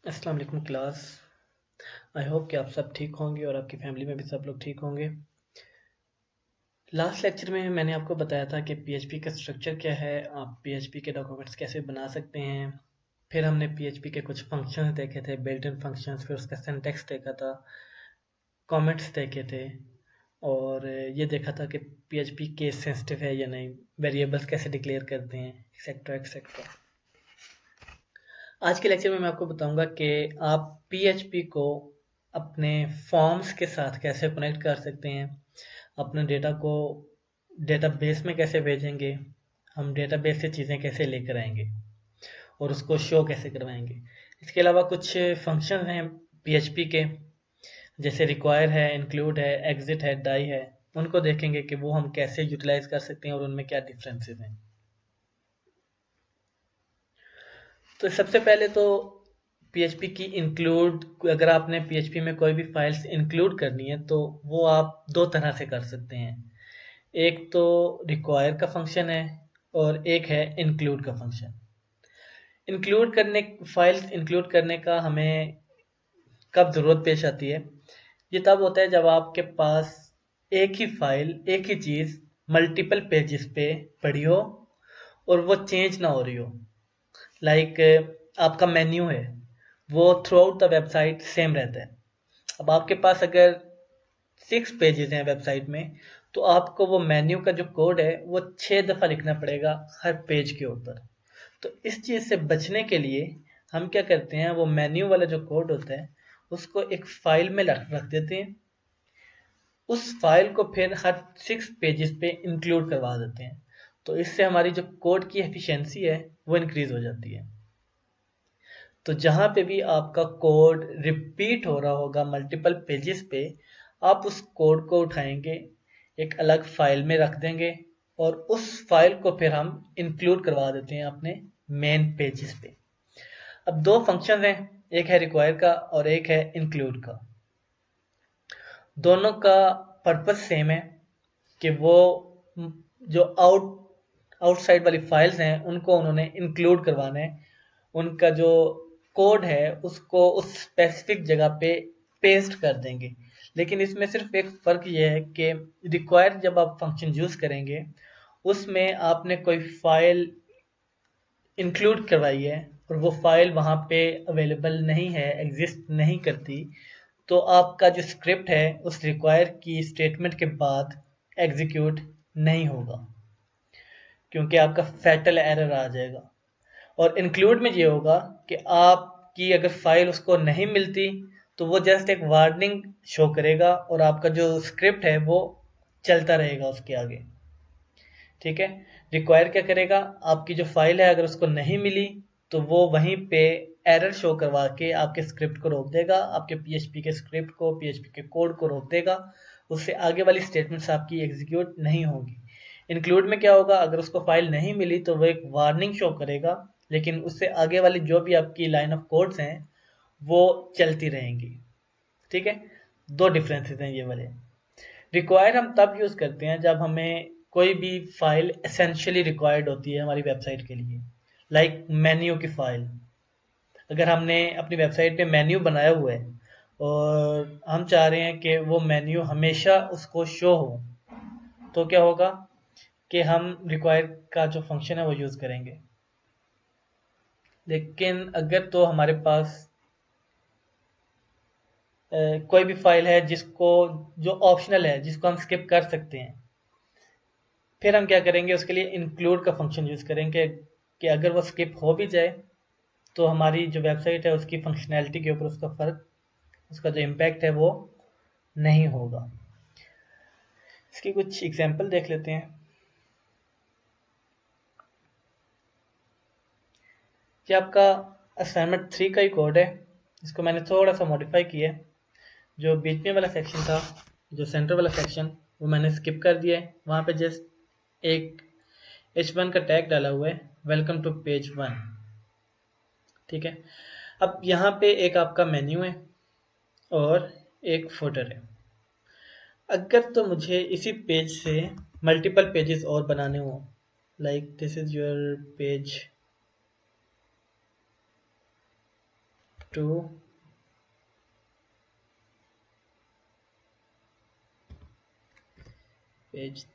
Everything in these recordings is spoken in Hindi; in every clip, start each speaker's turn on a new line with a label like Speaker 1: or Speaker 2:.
Speaker 1: अस्सलाम वालेकुम क्लास। आई होप कि आप सब ठीक होंगे और आपकी फैमिली में भी सब लोग ठीक होंगे। लास्ट लेक्चर में मैंने आपको बताया था कि पीएचपी का स्ट्रक्चर क्या है, आप पीएचपी के डॉक्यूमेंट्स कैसे बना सकते हैं। फिर हमने पीएचपी के कुछ फंक्शंस देखे थे, बिल्ट इन फंक्शंस, फिर उसका सिंटैक्स देखा था, कमेंट्स देखे थे और ये देखा था कि पीएचपी केस सेंसिटिव है या नहीं, वेरिएबल्स कैसे डिक्लेयर करते हैं, एक्सेट्रा एक्सेट्रा। आज के लेक्चर में मैं आपको बताऊंगा कि आप पीएचपी को अपने फॉर्म्स के साथ कैसे कनेक्ट कर सकते हैं, अपने डेटा को डेटाबेस में कैसे भेजेंगे, हम डेटाबेस से चीज़ें कैसे लेकर आएंगे और उसको शो कैसे करवाएंगे। इसके अलावा कुछ फंक्शन हैं पीएचपी के, जैसे रिक्वायर है, इंक्लूड है, एग्जिट है, डाई है। उनको देखेंगे कि वो हम कैसे यूटिलाइज कर सकते हैं और उनमें क्या डिफरेंसेस हैं। तो सबसे पहले तो पीएचपी की इंक्लूड, अगर आपने पीएचपी में कोई भी फाइल्स इंक्लूड करनी है तो वो आप दो तरह से कर सकते हैं। एक तो रिक्वायर का फंक्शन है और एक है इंक्लूड का फंक्शन। इंक्लूड करने फाइल्स इंक्लूड करने का हमें कब ज़रूरत पेश आती है? ये तब होता है जब आपके पास एक ही फाइल, एक ही चीज़ मल्टीपल पेजेस पे पड़ी हो और वो चेंज ना हो रही हो। लाइक आपका मेन्यू है, वो through out the website same रहता है। अब आपके पास अगर 6 पेजेस हैं वेबसाइट में, तो आपको वो मेन्यू का जो कोड है वो 6 दफ़ा लिखना पड़ेगा हर पेज के ऊपर। तो इस चीज़ से बचने के लिए हम क्या करते हैं, वो मेन्यू वाला जो कोड होता है उसको एक फाइल में रख देते हैं। उस फाइल को फिर हर 6 पेजेस पे इंक्लूड करवा देते हैं। तो इससे हमारी जो कोड की एफिशिएंसी है वो इंक्रीज हो जाती है। तो जहाँ पे भी आपका कोड रिपीट हो रहा होगा मल्टीपल पेजेस पे, आप उस कोड को उठाएंगे, एक अलग फाइल में रख देंगे और उस फाइल को फिर हम इंक्लूड करवा देते हैं अपने मेन पेजेस पे। अब दो फंक्शन हैं, एक है रिक्वायर का और एक है इंक्लूड का। दोनों का पर्पस सेम है कि वो जो आउटसाइड वाली फाइल्स हैं उनको उन्होंने इंक्लूड करवाना है। उनका जो कोड है उसको उस स्पेसिफिक जगह पे पेस्ट कर देंगे। लेकिन इसमें सिर्फ एक फ़र्क ये है कि रिक्वायर जब आप फंक्शन यूज़ करेंगे उसमें आपने कोई फाइल इंक्लूड करवाई है और वो फाइल वहाँ पे अवेलेबल नहीं है, एग्जिस्ट नहीं करती, तो आपका जो स्क्रिप्ट है उस रिक्वायर की स्टेटमेंट के बाद एग्जीक्यूट नहीं होगा, क्योंकि आपका फैटल एरर आ जाएगा। और इंक्लूड में ये होगा कि आपकी अगर फाइल उसको नहीं मिलती तो वो जस्ट एक वार्निंग शो करेगा और आपका जो स्क्रिप्ट है वो चलता रहेगा उसके आगे। ठीक है। रिक्वायर क्या करेगा, आपकी जो फाइल है अगर उसको नहीं मिली तो वो वहीं पे एरर शो करवा के आपके स्क्रिप्ट को रोक देगा, आपके पीएचपी के स्क्रिप्ट को, पीएचपी के कोड को रोक देगा। उससे आगे वाली स्टेटमेंट्स आपकी एग्जीक्यूट नहीं होगी। इंक्लूड में क्या होगा, अगर उसको फाइल नहीं मिली तो वो एक वार्निंग शो करेगा, लेकिन उससे आगे वाली जो भी आपकी लाइन ऑफ कोड्स हैं वो चलती रहेंगी। ठीक है। दो डिफरेंसेस हैं ये वाले। रिक्वायर हम तब यूज़ करते हैं जब हमें कोई भी फाइल एसेंशियली रिक्वायर्ड होती है हमारी वेबसाइट के लिए। लाइक मेन्यू की फाइल, अगर हमने अपनी वेबसाइट पे मेन्यू बनाया हुआ है और हम चाह रहे हैं कि वो मेन्यू हमेशा उसको शो हो, तो क्या होगा कि हम रिक्वायर का जो फंक्शन है वो यूज़ करेंगे। लेकिन अगर तो हमारे पास कोई भी फाइल है जिसको जो ऑप्शनल है, जिसको हम स्किप कर सकते हैं, फिर हम क्या करेंगे, उसके लिए इंक्लूड का फंक्शन यूज़ करेंगे कि अगर वो स्किप हो भी जाए तो हमारी जो वेबसाइट है उसकी फंक्शनैलिटी के ऊपर उसका फ़र्क, उसका जो इम्पैक्ट है वो नहीं होगा। इसकी कुछ एग्जांपल देख लेते हैं। ये आपका असाइनमेंट 3 का ही कोड है, इसको मैंने थोड़ा सा मॉडिफाई किया है। जो बीच में वाला सेक्शन था, जो सेंटर वाला सेक्शन, वो मैंने स्किप कर दिया है। वहाँ पे जस्ट एक H1 का टैग डाला हुआ है, वेलकम टू पेज 1। ठीक है। अब यहाँ पे एक आपका मेन्यू है और एक फुटर है। अगर तो मुझे इसी पेज से मल्टीपल पेजेस और बनाने हो, like this is your page 2 page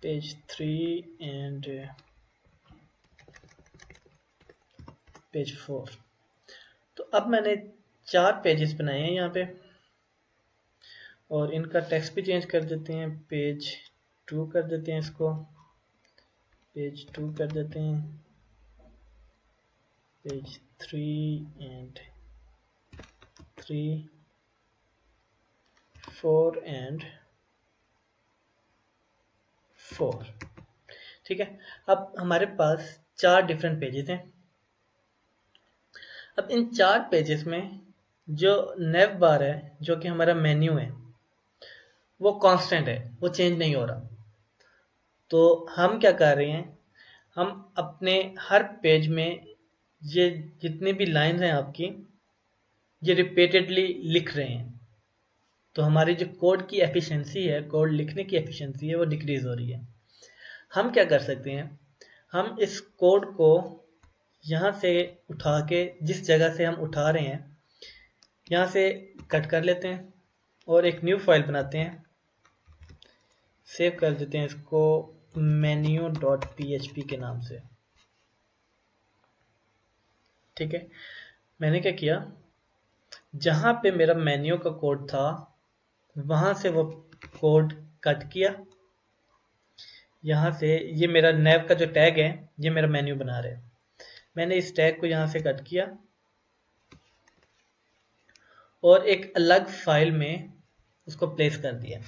Speaker 1: page 3 and page 4। तो अब मैंने 4 पेजेस बनाए हैं यहाँ पे, और इनका टेक्स्ट भी चेंज कर देते हैं। पेज 2 कर देते हैं, इसको पेज 2 कर देते हैं, पेज 3 एंड 3, 4 एंड 4। ठीक है, अब हमारे पास 4 डिफरेंट पेजेस हैं। अब इन 4 पेजेस में जो नेव बार है, जो कि हमारा मेन्यू है, वो कांस्टेंट है, वो चेंज नहीं हो रहा। तो हम क्या कर रहे हैं, हम अपने हर पेज में ये जितनी भी लाइंस हैं आपकी, ये रिपीटेडली लिख रहे हैं। तो हमारी जो कोड की एफिशिएंसी है, कोड लिखने की एफिशिएंसी है, वो डिक्रीज हो रही है। हम क्या कर सकते हैं, हम इस कोड को यहाँ से उठा के, जिस जगह से हम उठा रहे हैं, यहाँ से कट कर लेते हैं और एक न्यू फाइल बनाते हैं, सेव कर देते हैं इसको menu.php के नाम से। ठीक है, मैंने क्या किया, जहाँ पे मेरा मेन्यू का कोड था वहाँ से वो कोड कट किया। यहाँ से ये मेरा नेव का जो टैग है, ये मेरा मेन्यू बना रहे हैं, मैंने इस टैग को यहाँ से कट किया और एक अलग फाइल में उसको प्लेस कर दिया।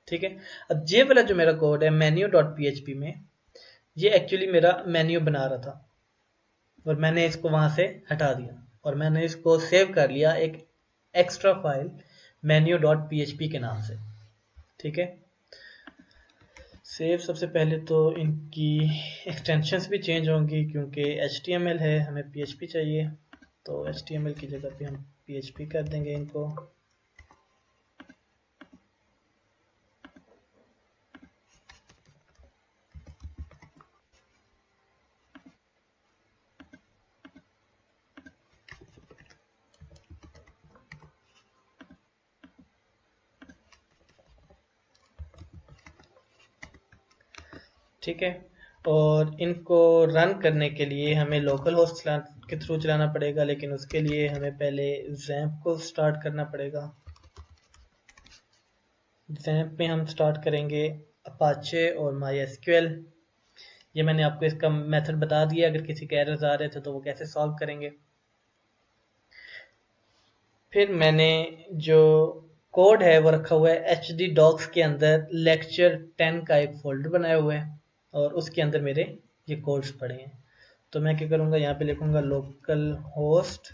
Speaker 1: ठीक है, अब ये वाला जो मेरा कोड है menu.php में, ये एक्चुअली मेरा मेन्यू बना रहा था, और मैंने इसको वहाँ से हटा दिया और मैंने इसको सेव कर लिया एक एक्स्ट्रा फाइल menu.php के नाम से। ठीक है, सेव, सबसे पहले तो इनकी एक्सटेंशंस भी चेंज होंगी, क्योंकि HTML है, हमें PHP चाहिए, तो HTML की जगह पे हम PHP कर देंगे इनको। ठीक है, और इनको रन करने के लिए हमें लोकल होस्ट के थ्रू चलाना पड़ेगा, लेकिन उसके लिए हमें पहले XAMPP को स्टार्ट करना पड़ेगा। XAMPP में हम स्टार्ट करेंगे अपाचे और MySQL। ये मैंने आपको इसका मेथड बता दिया, अगर किसी के एरर्स आ रहे थे तो वो कैसे सॉल्व करेंगे। फिर मैंने जो कोड है वो रखा हुआ है htdocs के अंदर, लेक्चर 10 का एक फोल्डर बनाया हुआ है, और उसके अंदर मेरे ये कोड्स पड़े हैं। तो मैं क्या करूँगा, यहाँ पे लिखूँगा लोकल होस्ट,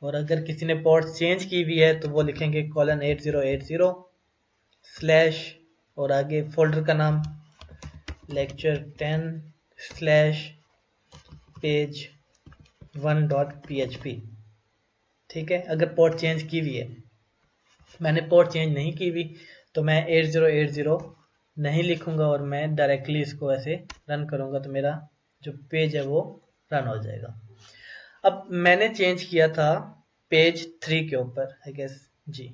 Speaker 1: और अगर किसी ने पोर्ट चेंज की हुई है तो वो लिखेंगे :8080 स्लैश, और आगे फोल्डर का नाम लेक्चर 10 स्लैश पेज 1.php। ठीक है, अगर पोर्ट चेंज की हुई है। मैंने पोर्ट चेंज नहीं की हुई तो मैं 8080 नहीं लिखूंगा और मैं डायरेक्टली इसको ऐसे रन करूंगा, तो मेरा जो पेज है वो रन हो जाएगा। अब मैंने चेंज किया था पेज 3 के ऊपर, आई गेस जी,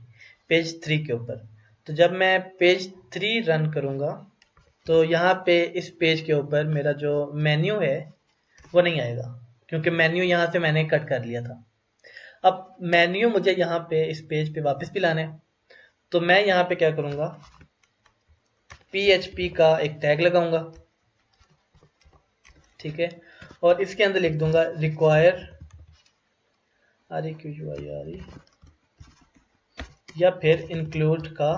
Speaker 1: पेज 3 के ऊपर। तो जब मैं पेज 3 रन करूंगा तो यहाँ पे इस पेज के ऊपर मेरा जो मेन्यू है वो नहीं आएगा, क्योंकि मेन्यू यहाँ से मैंने कट कर लिया था। अब मेन्यू मुझे यहाँ पे इस पेज पे वापस भी लाना है, तो मैं यहाँ पे क्या करूँगा, PHP का एक टैग लगाऊंगा। ठीक है, और इसके अंदर लिख दूंगा रिक्वायर REQUIRE, या फिर इंक्लूड का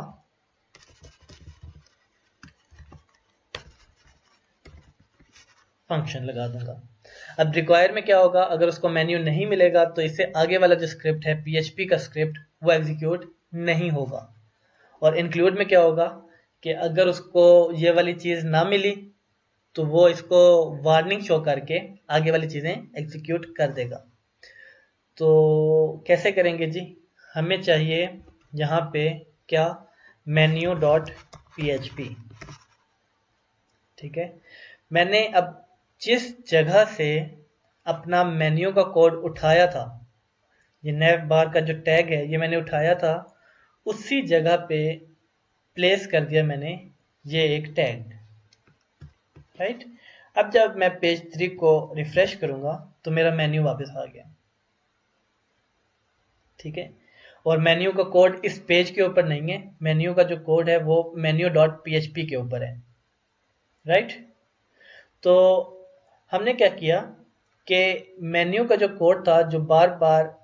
Speaker 1: फंक्शन लगा दूंगा। अब रिक्वायर में क्या होगा, अगर उसको मेन्यू नहीं मिलेगा तो इससे आगे वाला जो स्क्रिप्ट है PHP का स्क्रिप्ट, वो एग्जीक्यूट नहीं होगा। और इंक्लूड में क्या होगा कि अगर उसको ये वाली चीज़ ना मिली तो वो इसको वार्निंग शो करके आगे वाली चीज़ें एग्जीक्यूट कर देगा। तो कैसे करेंगे जी, हमें चाहिए यहाँ पे क्या, menu.php। ठीक है, मैंने अब जिस जगह से अपना मेन्यू का कोड उठाया था, ये nav बार का जो टैग है ये मैंने उठाया था, उसी जगह पे प्लेस कर दिया मैंने ये एक टैग, राइट। अब जब मैं पेज 3 को रिफ्रेश करूंगा तो मेरा मेन्यू वापस आ गया, ठीक है। और मेन्यू का कोड इस पेज के ऊपर नहीं है, मेन्यू का जो कोड है वो menu.php के ऊपर है, राइट। तो हमने क्या किया कि मेन्यू का जो कोड था जो बार बार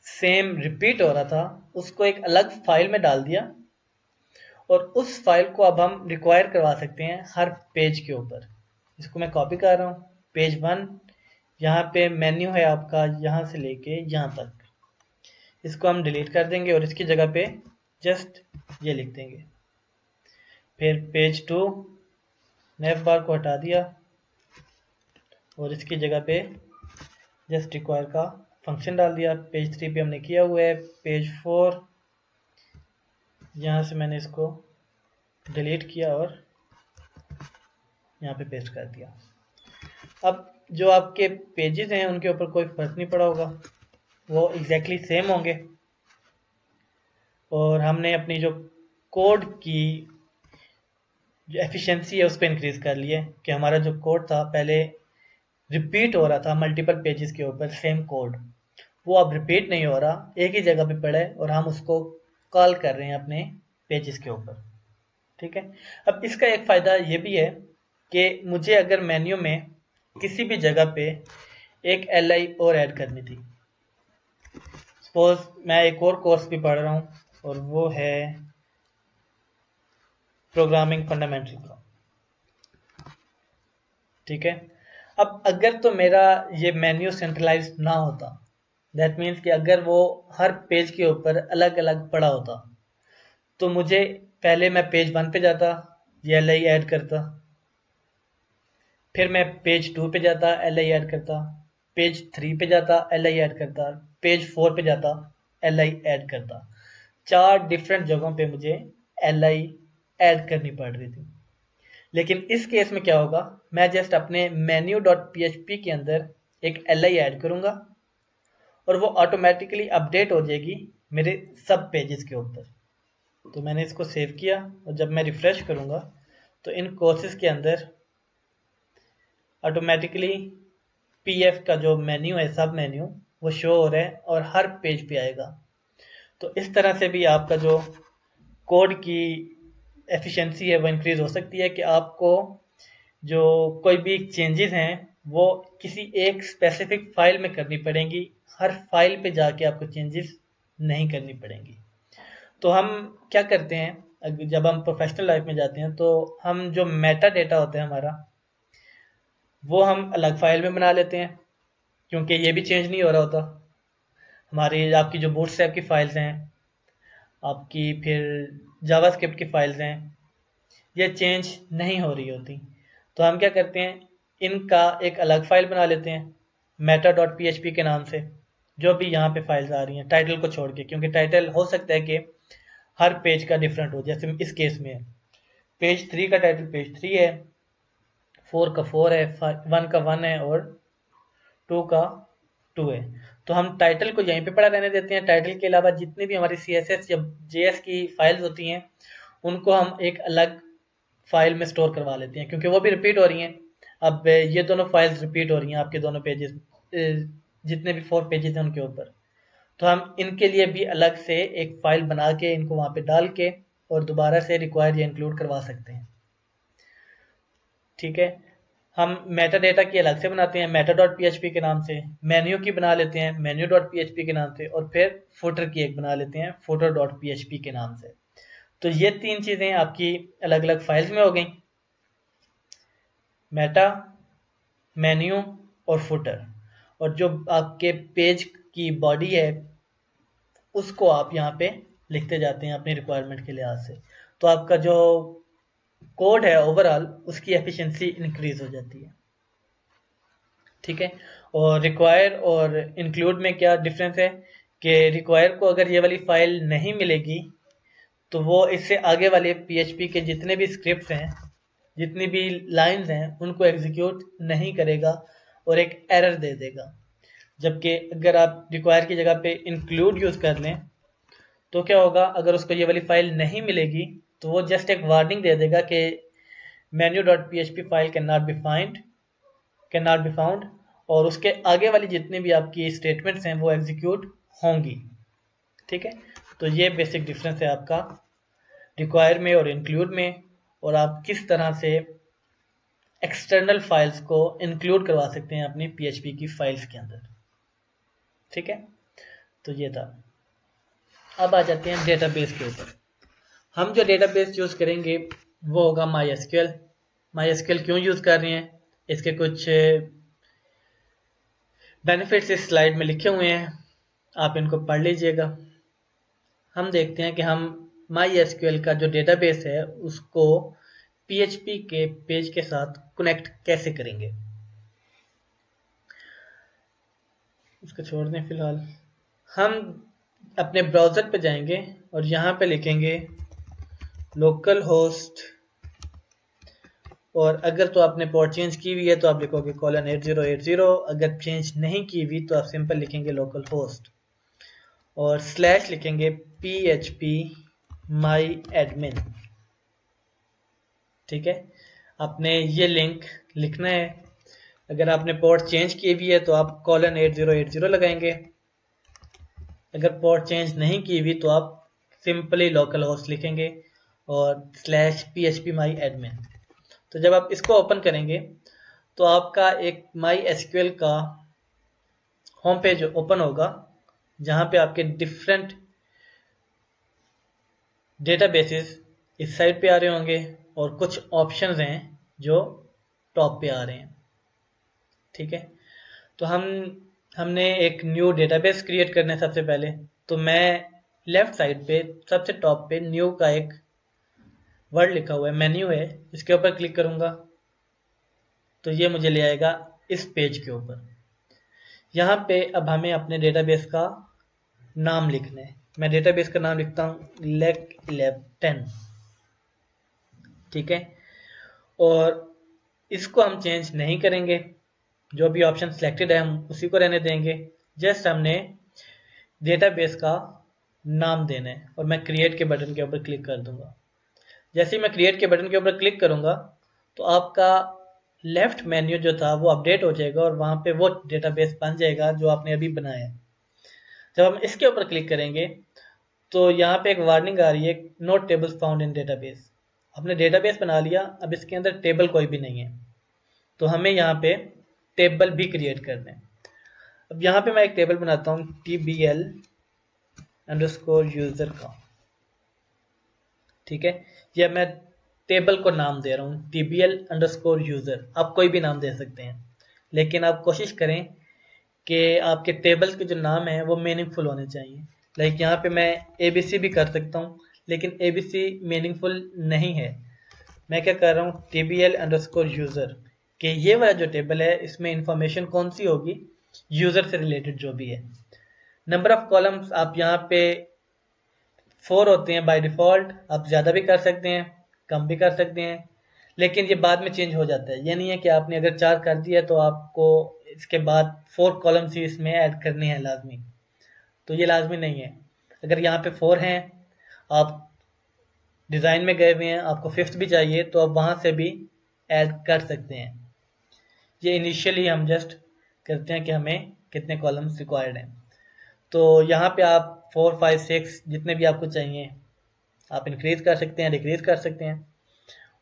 Speaker 1: सेम रिपीट हो रहा था, उसको एक अलग फाइल में डाल दिया, और उस फाइल को अब हम रिक्वायर करवा सकते हैं हर पेज के ऊपर। इसको मैं कॉपी कर रहा हूँ, पेज 1 यहाँ पे मेन्यू है आपका यहाँ से लेके यहाँ तक, इसको हम डिलीट कर देंगे और इसकी जगह पे जस्ट ये लिख देंगे। फिर पेज 2 nav बार को हटा दिया और इसकी जगह पे जस्ट रिक्वायर का फंक्शन डाल दिया। पेज 3 पे हमने किया हुआ है। पेज 4 यहाँ से मैंने इसको डिलीट किया और यहाँ पे पेस्ट कर दिया। अब जो आपके पेजेस हैं उनके ऊपर कोई फर्क नहीं पड़ा होगा, वो एग्जैक्टली सेम होंगे। और हमने अपनी जो कोड की जो एफिशिएंसी है उसको इंक्रीज कर लिया है कि हमारा जो कोड था पहले रिपीट हो रहा था मल्टीपल पेजेस के ऊपर सेम कोड, वो अब रिपीट नहीं हो रहा, एक ही जगह पे पड़ा है और हम उसको कॉल कर रहे हैं अपने पेजेस के ऊपर, ठीक है। अब इसका एक फ़ायदा ये भी है कि मुझे अगर मेन्यू में किसी भी जगह पे एक li और ऐड करनी थी, सपोज मैं एक और कोर्स भी पढ़ रहा हूँ और वो है प्रोग्रामिंग फंडामेंटल का, ठीक है। अब अगर तो मेरा ये मेन्यू सेंट्रलाइज ना होता, दैट मीन्स कि अगर वो हर पेज के ऊपर अलग अलग पड़ा होता, तो मुझे पहले मैं पेज 1 पे जाता, ये li ऐड करता, फिर मैं पेज 2 पे जाता, li ऐड करता, पेज 3 पे जाता, li ऐड करता, पेज 4 पे जाता, li ऐड करता। 4 डिफरेंट जगहों पे मुझे li ऐड करनी पड़ रही थी। लेकिन इस केस में क्या होगा, मैं जस्ट अपने menu.php के अंदर एक li ऐड करूंगा और वो ऑटोमेटिकली अपडेट हो जाएगी मेरे सब पेजेस के ऊपर। तो मैंने इसको सेव किया और जब मैं रिफ्रेश करूंगा तो इन कोर्सेज के अंदर ऑटोमेटिकली pf का जो मेन्यू है, सब मेन्यू, वो शो हो रहा है और हर पेज पे आएगा। तो इस तरह से भी आपका जो कोड की एफिशिएंसी है वो इंक्रीज हो सकती है कि आपको जो कोई भी चेंजेस हैं वो किसी एक स्पेसिफिक फाइल में करनी पड़ेंगी, हर फाइल पे जाके आपको चेंजेस नहीं करनी पड़ेंगी। तो हम क्या करते हैं, जब हम प्रोफेशनल लाइफ में जाते हैं तो हम जो मेटा डेटा होता है हमारा, वो हम अलग फाइल में बना लेते हैं, क्योंकि ये भी चेंज नहीं हो रहा होता। हमारी आपकी जो बूटस्ट्रैप की फाइल्स हैं, आपकी फिर जावास्क्रिप्ट की फाइल्स हैं, ये चेंज नहीं हो रही होती। तो हम क्या करते हैं, इनका एक अलग फाइल बना लेते हैं meta.php के नाम से, जो भी यहाँ पे फाइल्स आ रही हैं टाइटल को छोड़ के, क्योंकि टाइटल हो सकता है कि हर पेज का डिफरेंट हो। जैसे इस केस में है पेज 3 का टाइटल पेज 3 है, 4 का 4 है, 1 का 1 है और 2 का 2 है। तो हम टाइटल को यहीं पे पड़ा रहने देते हैं। टाइटल के अलावा जितनी भी हमारी CSS या JS की फाइल्स होती हैं उनको हम एक अलग फाइल में स्टोर करवा लेते हैं, क्योंकि वो भी रिपीट हो रही हैं। अब ये दोनों फाइल्स रिपीट हो रही हैं आपके दोनों पेजेस, जितने भी 4 पेजेस हैं उनके ऊपर, तो हम इनके लिए भी अलग से एक फाइल बना के इनको वहाँ पे डाल के और दोबारा से रिक्वायर या इंक्लूड करवा सकते हैं, ठीक है। हम मेटा डेटा की अलग से बनाते हैं meta.php के नाम से, मेन्यू की बना लेते हैं menu.php के नाम से, और फिर फुटर की एक बना लेते हैं footer.php के नाम से। तो ये 3 चीज़ें आपकी अलग अलग फाइल्स में हो गई, मेटा, मेन्यू और फुटर। और जो आपके पेज की बॉडी है उसको आप यहाँ पे लिखते जाते हैं अपनी रिक्वायरमेंट के लिहाज से। तो आपका जो कोड है ओवरऑल उसकी एफिशिएंसी इंक्रीज हो जाती है, ठीक है। और रिक्वायर और इंक्लूड में क्या डिफरेंस है कि रिक्वायर को अगर ये वाली फाइल नहीं मिलेगी तो वो इससे आगे वाले PHP के जितने भी स्क्रिप्ट्स हैं जितनी भी लाइंस हैं उनको एग्जीक्यूट नहीं करेगा और एक एरर दे देगा। जबकि अगर आप रिक्वायर की जगह पे इंक्लूड यूज़ कर लें तो क्या होगा, अगर उसको ये वाली फाइल नहीं मिलेगी तो वो जस्ट एक वार्निंग दे देगा कि menu.php file can not be found, और उसके आगे वाली जितनी भी आपकी स्टेटमेंट्स हैं वो एग्जीक्यूट होंगी। ठीक है, तो ये बेसिक डिफरेंस है आपका रिक्वायर में और इंक्लूड में, और आप किस तरह से एक्सटर्नल फाइल्स को इंक्लूड करवा सकते हैं अपनी PHP की फाइल्स के अंदर। ठीक है, तो ये था। अब आ जाते हैं डेटाबेस के ऊपर। हम जो डेटाबेस यूज़ करेंगे वो होगा MySQL। MySQL क्यों यूज़ कर रहे हैं, इसके कुछ बेनिफिट्स इस स्लाइड में लिखे हुए हैं, आप इनको पढ़ लीजिएगा। हम देखते हैं कि हम MySQL का जो डेटाबेस है उसको PHP के पेज के साथ कनेक्ट कैसे करेंगे। उसको छोड़ दें फिलहाल। हम अपने ब्राउज़र पे जाएंगे और यहाँ पे लिखेंगे लोकल होस्ट, और अगर तो आपने पोर्ट चेंज की हुई है तो आप लिखोगे :8080, अगर चेंज नहीं की हुई तो आप सिंपल लिखेंगे लोकल होस्ट और स्लैश लिखेंगे PHP my admin। ठीक है, आपने ये लिंक लिखना है। अगर आपने पोर्ट चेंज की हुई है तो आप :8080 लगाएंगे, अगर पोर्ट चेंज नहीं की हुई तो आप सिंपली लोकल होस्ट लिखेंगे और स्लैश PHP my admin। तो जब आप इसको ओपन करेंगे तो आपका एक MySQL का होम पेज ओपन होगा जहां पे आपके डिफरेंट डेटाबेसेस इस साइड पे आ रहे होंगे और कुछ ऑप्शंस हैं जो टॉप पे आ रहे हैं। ठीक है, तो हमने एक न्यू डेटाबेस क्रिएट करना है सबसे पहले। तो मैं लेफ्ट साइड पे सबसे टॉप पे न्यू का एक वर्ड लिखा हुआ है, मेन्यू है, इसके ऊपर क्लिक करूंगा तो ये मुझे ले आएगा इस पेज के ऊपर। यहाँ पे अब हमें अपने डेटाबेस का नाम लिखना है। मैं डेटाबेस का नाम लिखता हूँ LEC11। ठीक है, और इसको हम चेंज नहीं करेंगे, जो भी ऑप्शन सिलेक्टेड है हम उसी को रहने देंगे। जस्ट हमने डेटाबेस का नाम देना है और मैं क्रिएट के बटन के ऊपर क्लिक कर दूंगा। जैसे ही मैं क्रिएट के बटन के ऊपर क्लिक करूंगा तो आपका लेफ्ट मेन्यू जो था वो अपडेट हो जाएगा और वहां पे वो डेटाबेस बन जाएगा जो आपने अभी बनाया है। जब हम इसके ऊपर क्लिक करेंगे तो यहाँ पे एक वार्निंग आ रही है, no tables found in database. आपने डेटाबेस बना लिया, अब इसके अंदर टेबल कोई भी नहीं है, तो हमें यहाँ पे टेबल भी क्रिएट करना है। अब यहाँ पे मैं एक टेबल बनाता हूँ tbl_user का। ठीक है, यह मैं टेबल को नाम दे रहा हूँ tbl_user। आप कोई भी नाम दे सकते हैं, लेकिन आप कोशिश करें कि आपके टेबल के जो नाम है वो मीनिंगफुल होने चाहिए। लाइक यहाँ पे मैं ABC भी कर सकता हूँ, लेकिन ABC मीनिंगफुल नहीं है। मैं क्या कर रहा हूँ tbl_user कि ये वाला जो टेबल है इसमें इंफॉर्मेशन कौन सी होगी, यूज़र से रिलेटेड जो भी है। नंबर ऑफ कॉलम्स आप यहाँ पे 4 होते हैं बाय डिफ़ॉल्ट, आप ज़्यादा भी कर सकते हैं, कम भी कर सकते हैं, लेकिन ये बाद में चेंज हो जाता है। ये नहीं है कि आपने अगर 4 कर दिया तो आपको इसके बाद 4 कॉलम्स ही इसमें ऐड करने हैं लाजमी, तो ये लाजमी नहीं है। अगर यहाँ पे 4 हैं, आप डिज़ाइन में गए हुए हैं, आपको 5th भी चाहिए तो आप वहाँ से भी ऐड कर सकते हैं। ये इनिशियली हम जस्ट करते हैं कि हमें कितने कॉलम्स रिक्वायर्ड हैं। तो यहाँ पे आप 4, 5, 6 जितने भी आपको चाहिए आप इंक्रीज कर सकते हैं, डिक्रीज कर सकते हैं,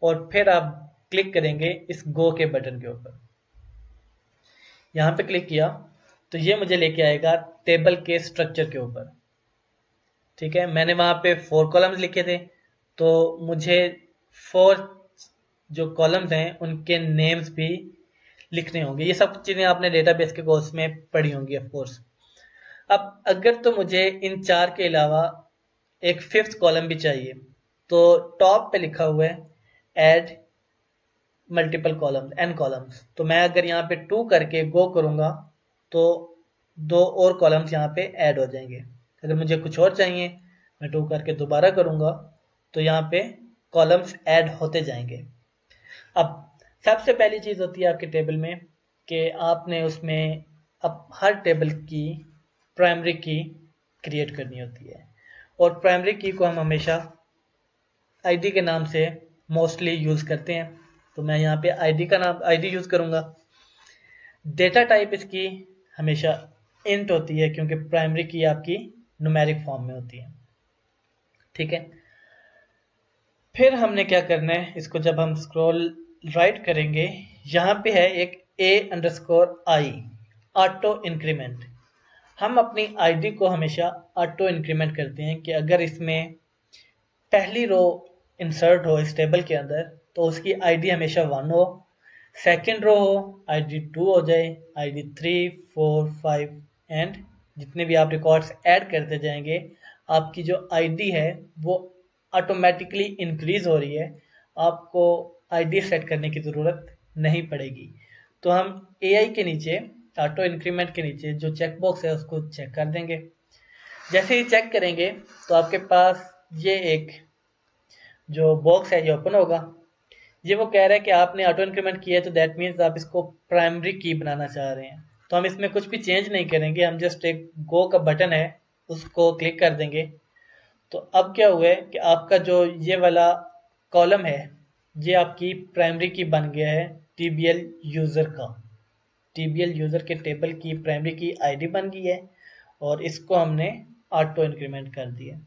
Speaker 1: और फिर आप क्लिक करेंगे इस गो के बटन के ऊपर। यहाँ पे क्लिक किया तो ये मुझे लेके आएगा टेबल के स्ट्रक्चर के ऊपर। ठीक है, मैंने वहाँ पे 4 कॉलम्स लिखे थे, तो मुझे 4 जो कॉलम्स हैं उनके नेम्स भी लिखने होंगे। ये सब चीज़ें आपने डेटाबेस के कोर्स में पढ़ी होंगी ऑफ कोर्स। अब अगर तो मुझे इन 4 के अलावा एक 5th कॉलम भी चाहिए, तो टॉप पे लिखा हुआ है add multiple columns, n columns. तो मैं अगर यहाँ पे 2 करके गो करूँगा तो 2 और कॉलम्स यहाँ पे ऐड हो जाएंगे। अगर मुझे कुछ और चाहिए, मैं 2 करके दोबारा करूँगा तो यहाँ पे कॉलम्स ऐड होते जाएंगे। अब सबसे पहली चीज़ होती है आपके टेबल में कि आपने उसमें अब हर टेबल की प्राइमरी की क्रिएट करनी होती है, और प्राइमरी की को हम हमेशा आईडी के नाम से मोस्टली यूज़ करते हैं। तो मैं यहाँ पे आईडी का नाम आईडी यूज़ करूँगा। डेटा टाइप इसकी हमेशा इंट होती है क्योंकि प्राइमरी की आपकी न्यूमेरिक फॉर्म में होती है। ठीक है, फिर हमने क्या करना है, इसको जब हम स्क्रॉल राइट करेंगे, यहाँ पे है एक a_i ऑटो इंक्रीमेंट। हम अपनी आईडी को हमेशा ऑटो इंक्रीमेंट करते हैं कि अगर इसमें पहली रो इंसर्ट हो इस टेबल के अंदर तो उसकी आईडी हमेशा 1 हो, सेकंड रो हो आईडी 2 हो जाए, आईडी 3, 4, 5 एंड जितने भी आप रिकॉर्ड्स ऐड करते जाएंगे आपकी जो आईडी है वो ऑटोमेटिकली इंक्रीज हो रही है, आपको आईडी सेट करने की ज़रूरत नहीं पड़ेगी। तो हम एआई के नीचे ऑटो इंक्रीमेंट के नीचे जो चेक बॉक्स है उसको चेक कर देंगे। जैसे ही चेक करेंगे तो आपके पास ये एक जो बॉक्स है ये ओपन होगा। ये वो कह रहा है कि आपने ऑटो इंक्रीमेंट किया है, तो दैट मीन्स आप इसको प्राइमरी की बनाना चाह रहे हैं। तो हम इसमें कुछ भी चेंज नहीं करेंगे, हम जस्ट एक गो का बटन है उसको क्लिक कर देंगे। तो अब क्या हुआ है कि आपका जो ये वाला कॉलम है ये आपकी प्राइमरी की बन गया है टीबीएल यूज़र का। टीबीएल यूज़र के टेबल की प्राइमरी की आईडी बन गई है और इसको हमने ऑटो इंक्रीमेंट कर दिया।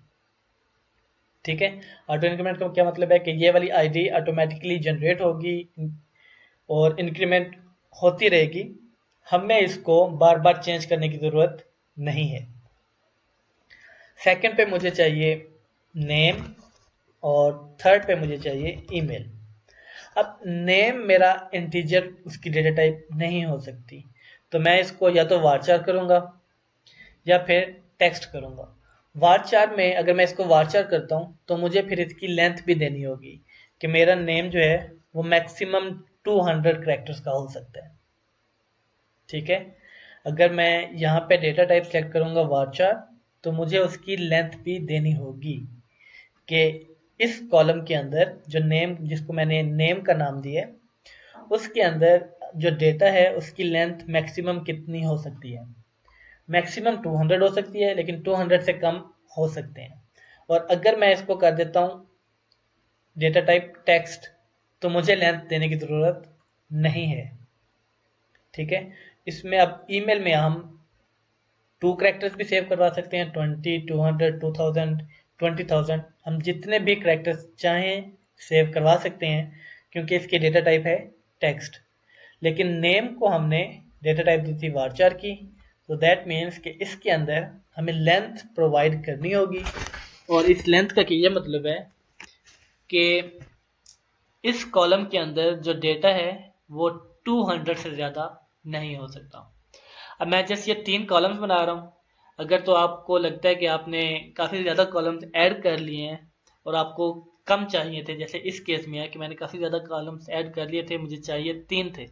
Speaker 1: ठीक है, ऑटो इंक्रीमेंट का क्या मतलब है कि ये वाली आईडी ऑटोमेटिकली जनरेट होगी और इंक्रीमेंट होती रहेगी, हमें इसको बार बार चेंज करने की ज़रूरत नहीं है। सेकंड पे मुझे चाहिए नेम और थर्ड पे मुझे चाहिए ईमेल। अब नेम मेरा इंटीजर उसकी डेटा टाइप नहीं हो सकती, तो मैं इसको या तो वारचार करूँगा या फिर टेक्स्ट करूँगा। वारचार में अगर मैं इसको वारचार करता हूँ तो मुझे फिर इसकी लेंथ भी देनी होगी कि मेरा नेम जो है वो मैक्सिमम 200 कैरेक्टर्स का हो सकता है। ठीक है, अगर मैं यहाँ पे डेटा टाइप सेलेक्ट करूँगा वारचार तो मुझे उसकी लेंथ भी देनी होगी कि इस कॉलम के अंदर जो नेम जिसको मैंने नेम का नाम दिया है उसके अंदर जो डेटा है उसकी लेंथ मैक्सिमम कितनी हो सकती है। मैक्सिमम 200 हो सकती है लेकिन 200 से कम हो सकते हैं। और अगर मैं इसको कर देता हूँ डेटा टाइप टेक्स्ट तो मुझे लेंथ देने की ज़रूरत नहीं है। ठीक है, इसमें अब ईमेल में हम 2 कैरेक्टर्स भी सेव करवा सकते हैं, 20, 200, 2000, 20,000, हम जितने भी कैरेक्टर्स चाहें सेव करवा सकते हैं क्योंकि इसकी डेटा टाइप है टेक्स्ट। लेकिन नेम को हमने डेटा टाइप दी थी वारचार की, तो दैट मीन्स कि इसके अंदर हमें लेंथ प्रोवाइड करनी होगी। और इस लेंथ का ये मतलब है कि इस कॉलम के अंदर जो डेटा है वो 200 से ज़्यादा नहीं हो सकता। अब मैं जैसे ये 3 कॉलम्स बना रहा हूँ, अगर तो आपको लगता है कि आपने काफ़ी ज़्यादा कॉलम्स ऐड कर लिए हैं और आपको कम चाहिए थे, जैसे इस केस में है कि मैंने काफ़ी ज़्यादा कॉलम्स ऐड कर लिए थे, मुझे चाहिए 3 थे,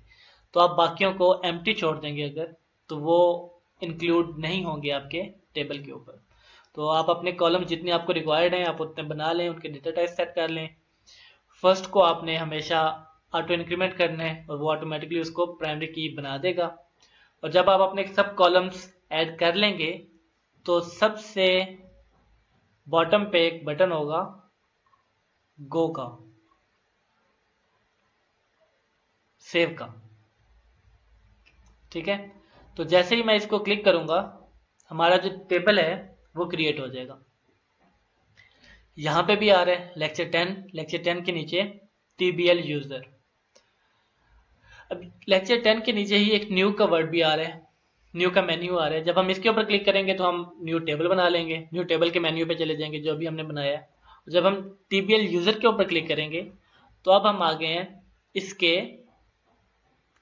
Speaker 1: तो आप बाकियों को एम्प्टी छोड़ देंगे अगर, तो वो इंक्लूड नहीं होंगे आपके टेबल के ऊपर। तो आप अपने कॉलम जितने आपको रिक्वायर्ड हैं आप उतने बना लें, उनके डेटा टाइप सेट कर लें। फर्स्ट को आपने हमेशा ऑटो इंक्रीमेंट करना है और वो ऑटोमेटिकली उसको प्राइमरी की बना देगा। और जब आप अपने सब कॉलम्स ऐड कर लेंगे तो सबसे बॉटम पे एक बटन होगा गो का, सेव का। ठीक है, तो जैसे ही मैं इसको क्लिक करूंगा हमारा जो टेबल है वो क्रिएट हो जाएगा। यहाँ पे भी आ रहा है लेक्चर 10, लेक्चर 10 के नीचे टीबीएल यूजर। अब लेक्चर 10 के नीचे ही एक न्यू का वर्ड भी आ रहा है, न्यू का मेन्यू आ रहा है। जब हम इसके ऊपर क्लिक करेंगे तो हम न्यू टेबल बना लेंगे, न्यू टेबल के मेन्यू पे चले जाएंगे जो अभी हमने बनाया है। जब हम टीबीएल यूजर के ऊपर क्लिक करेंगे तो अब हम आ गए हैं इसके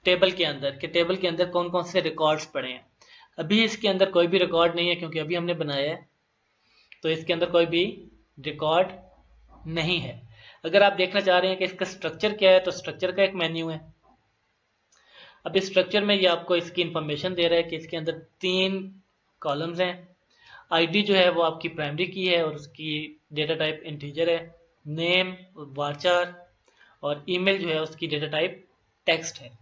Speaker 1: टेबल के अंदर, कि टेबल के अंदर कौन कौन से रिकॉर्ड्स पड़े हैं। अभी इसके अंदर कोई भी रिकॉर्ड नहीं है क्योंकि अभी हमने बनाया है, तो इसके अंदर कोई भी रिकॉर्ड नहीं है। अगर आप देखना चाह रहे हैं कि इसका स्ट्रक्चर क्या है तो स्ट्रक्चर का एक मेन्यू है। अब इस स्ट्रक्चर में ये आपको इसकी इंफॉर्मेशन दे रहा है कि इसके अंदर 3 कॉलम्स हैं। आईडी जो है वो आपकी प्राइमरी की है और उसकी डेटा टाइप इंटीजर है, नेम, वारचार और ईमेल जो है उसकी डेटा टाइप टेक्स्ट है।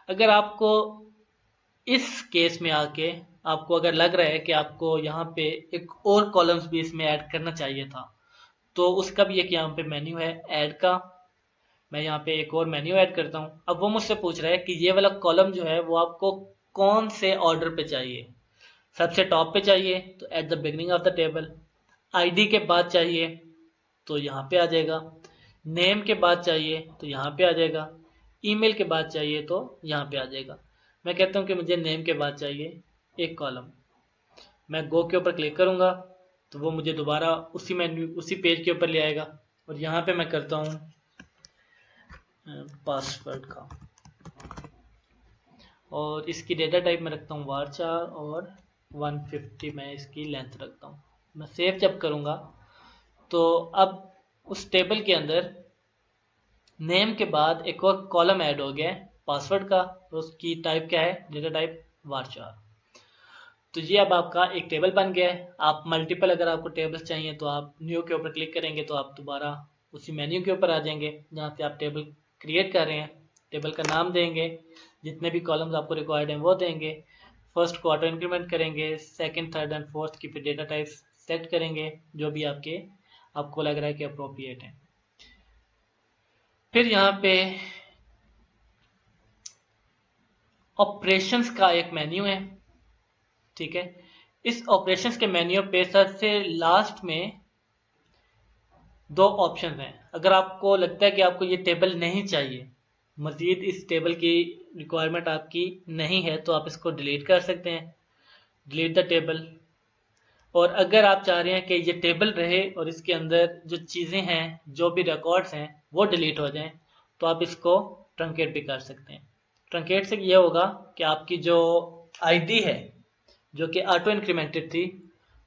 Speaker 1: अगर आपको इस केस में आके आपको अगर लग रहा है कि आपको यहाँ पे एक और कॉलम्स भी इसमें ऐड करना चाहिए था, तो उसका भी एक यहाँ पे मेन्यू है ऐड का। मैं यहाँ पे एक और मेन्यू ऐड करता हूँ। अब वो मुझसे पूछ रहा है कि ये वाला कॉलम जो है वो आपको कौन से ऑर्डर पे चाहिए। सबसे टॉप पे चाहिए तो at the beginning of the table, ID के बाद चाहिए तो यहाँ पे आ जाएगा, नेम के बाद चाहिए तो यहाँ पे आ जाएगा, ईमेल के बाद चाहिए तो यहाँ पे आ जाएगा। मैं कहता हूँ कि मुझे नेम के बाद चाहिए एक कॉलम। मैं गो के ऊपर क्लिक करूँगा तो वो मुझे दोबारा उसी मेन्यू उसी पेज के ऊपर ले आएगा और यहाँ पे मैं करता हूँ पासवर्ड का और इसकी डेटा टाइप में रखता हूँ वारचार और 150 मैं इसकी लेंथ रखता हूँ। मैं सेव जब करूँगा तो अब उस टेबल के अंदर नेम के बाद एक और कॉलम ऐड हो गया है पासवर्ड का, और उसकी टाइप क्या है, डेटा टाइप वारचार। तो ये अब आपका एक टेबल बन गया है। आप मल्टीपल अगर आपको टेबल्स चाहिए तो आप न्यू के ऊपर क्लिक करेंगे तो आप दोबारा उसी मेन्यू के ऊपर आ जाएंगे जहाँ से आप टेबल क्रिएट कर रहे हैं। टेबल का नाम देंगे, जितने भी कॉलम्स आपको रिक्वायर्ड हैं वो देंगे, फर्स्ट को ऑटो इंक्रीमेंट करेंगे, सेकंड थर्ड एंड फोर्थ की फिर डेटा टाइप सेलेक्ट करेंगे जो भी आपको लग रहा है कि अप्रोप्रिएट है। फिर यहाँ पे ऑपरेशंस का एक मेन्यू है, ठीक है। इस ऑपरेशंस के मेन्यू पे सबसे लास्ट में दो ऑप्शन हैं। अगर आपको लगता है कि आपको ये टेबल नहीं चाहिए, मजीद इस टेबल की रिक्वायरमेंट आपकी नहीं है, तो आप इसको डिलीट कर सकते हैं, डिलीट द टेबल। और अगर आप चाह रहे हैं कि ये टेबल रहे और इसके अंदर जो चीज़ें हैं, जो भी रिकॉर्ड्स हैं वो डिलीट हो जाएं, तो आप इसको ट्रंकेट भी कर सकते हैं। ट्रंकेट से ये होगा कि आपकी जो आईडी है जो कि ऑटो इंक्रीमेंटेड थी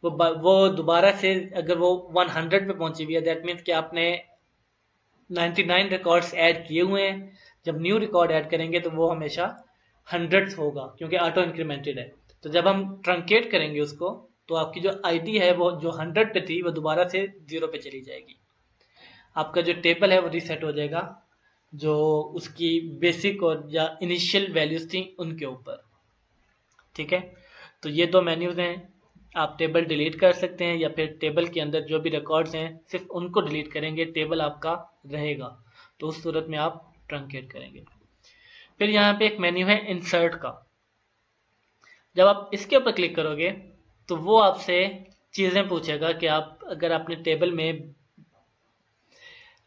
Speaker 1: वो दोबारा से अगर वो 100 पे पहुंची हुई है, दैट मीन्स कि आपने 99 रिकॉर्ड्स ऐड किए हुए हैं। जब न्यू रिकॉर्ड ऐड करेंगे तो वो हमेशा 100 होगा क्योंकि ऑटो इंक्रीमेंटेड है। तो जब हम ट्रंकेट करेंगे उसको तो आपकी जो आईडी है वो जो 100 पे थी वो दोबारा से 0 पे चली जाएगी। आपका जो टेबल है वो रीसेट हो जाएगा जो उसकी बेसिक और या इनिशियल वैल्यूज थी उनके ऊपर, ठीक है। तो ये दो मेन्यूज हैं, आप टेबल डिलीट कर सकते हैं या फिर टेबल के अंदर जो भी रिकॉर्ड्स हैं सिर्फ उनको डिलीट करेंगे, टेबल आपका रहेगा। तो उस सूरत में आप ट्रंकेट करेंगे। फिर यहाँ पे एक मेन्यू है इंसर्ट का। जब आप इसके ऊपर क्लिक करोगे तो वो आपसे चीज़ें पूछेगा कि आप अगर अपने टेबल में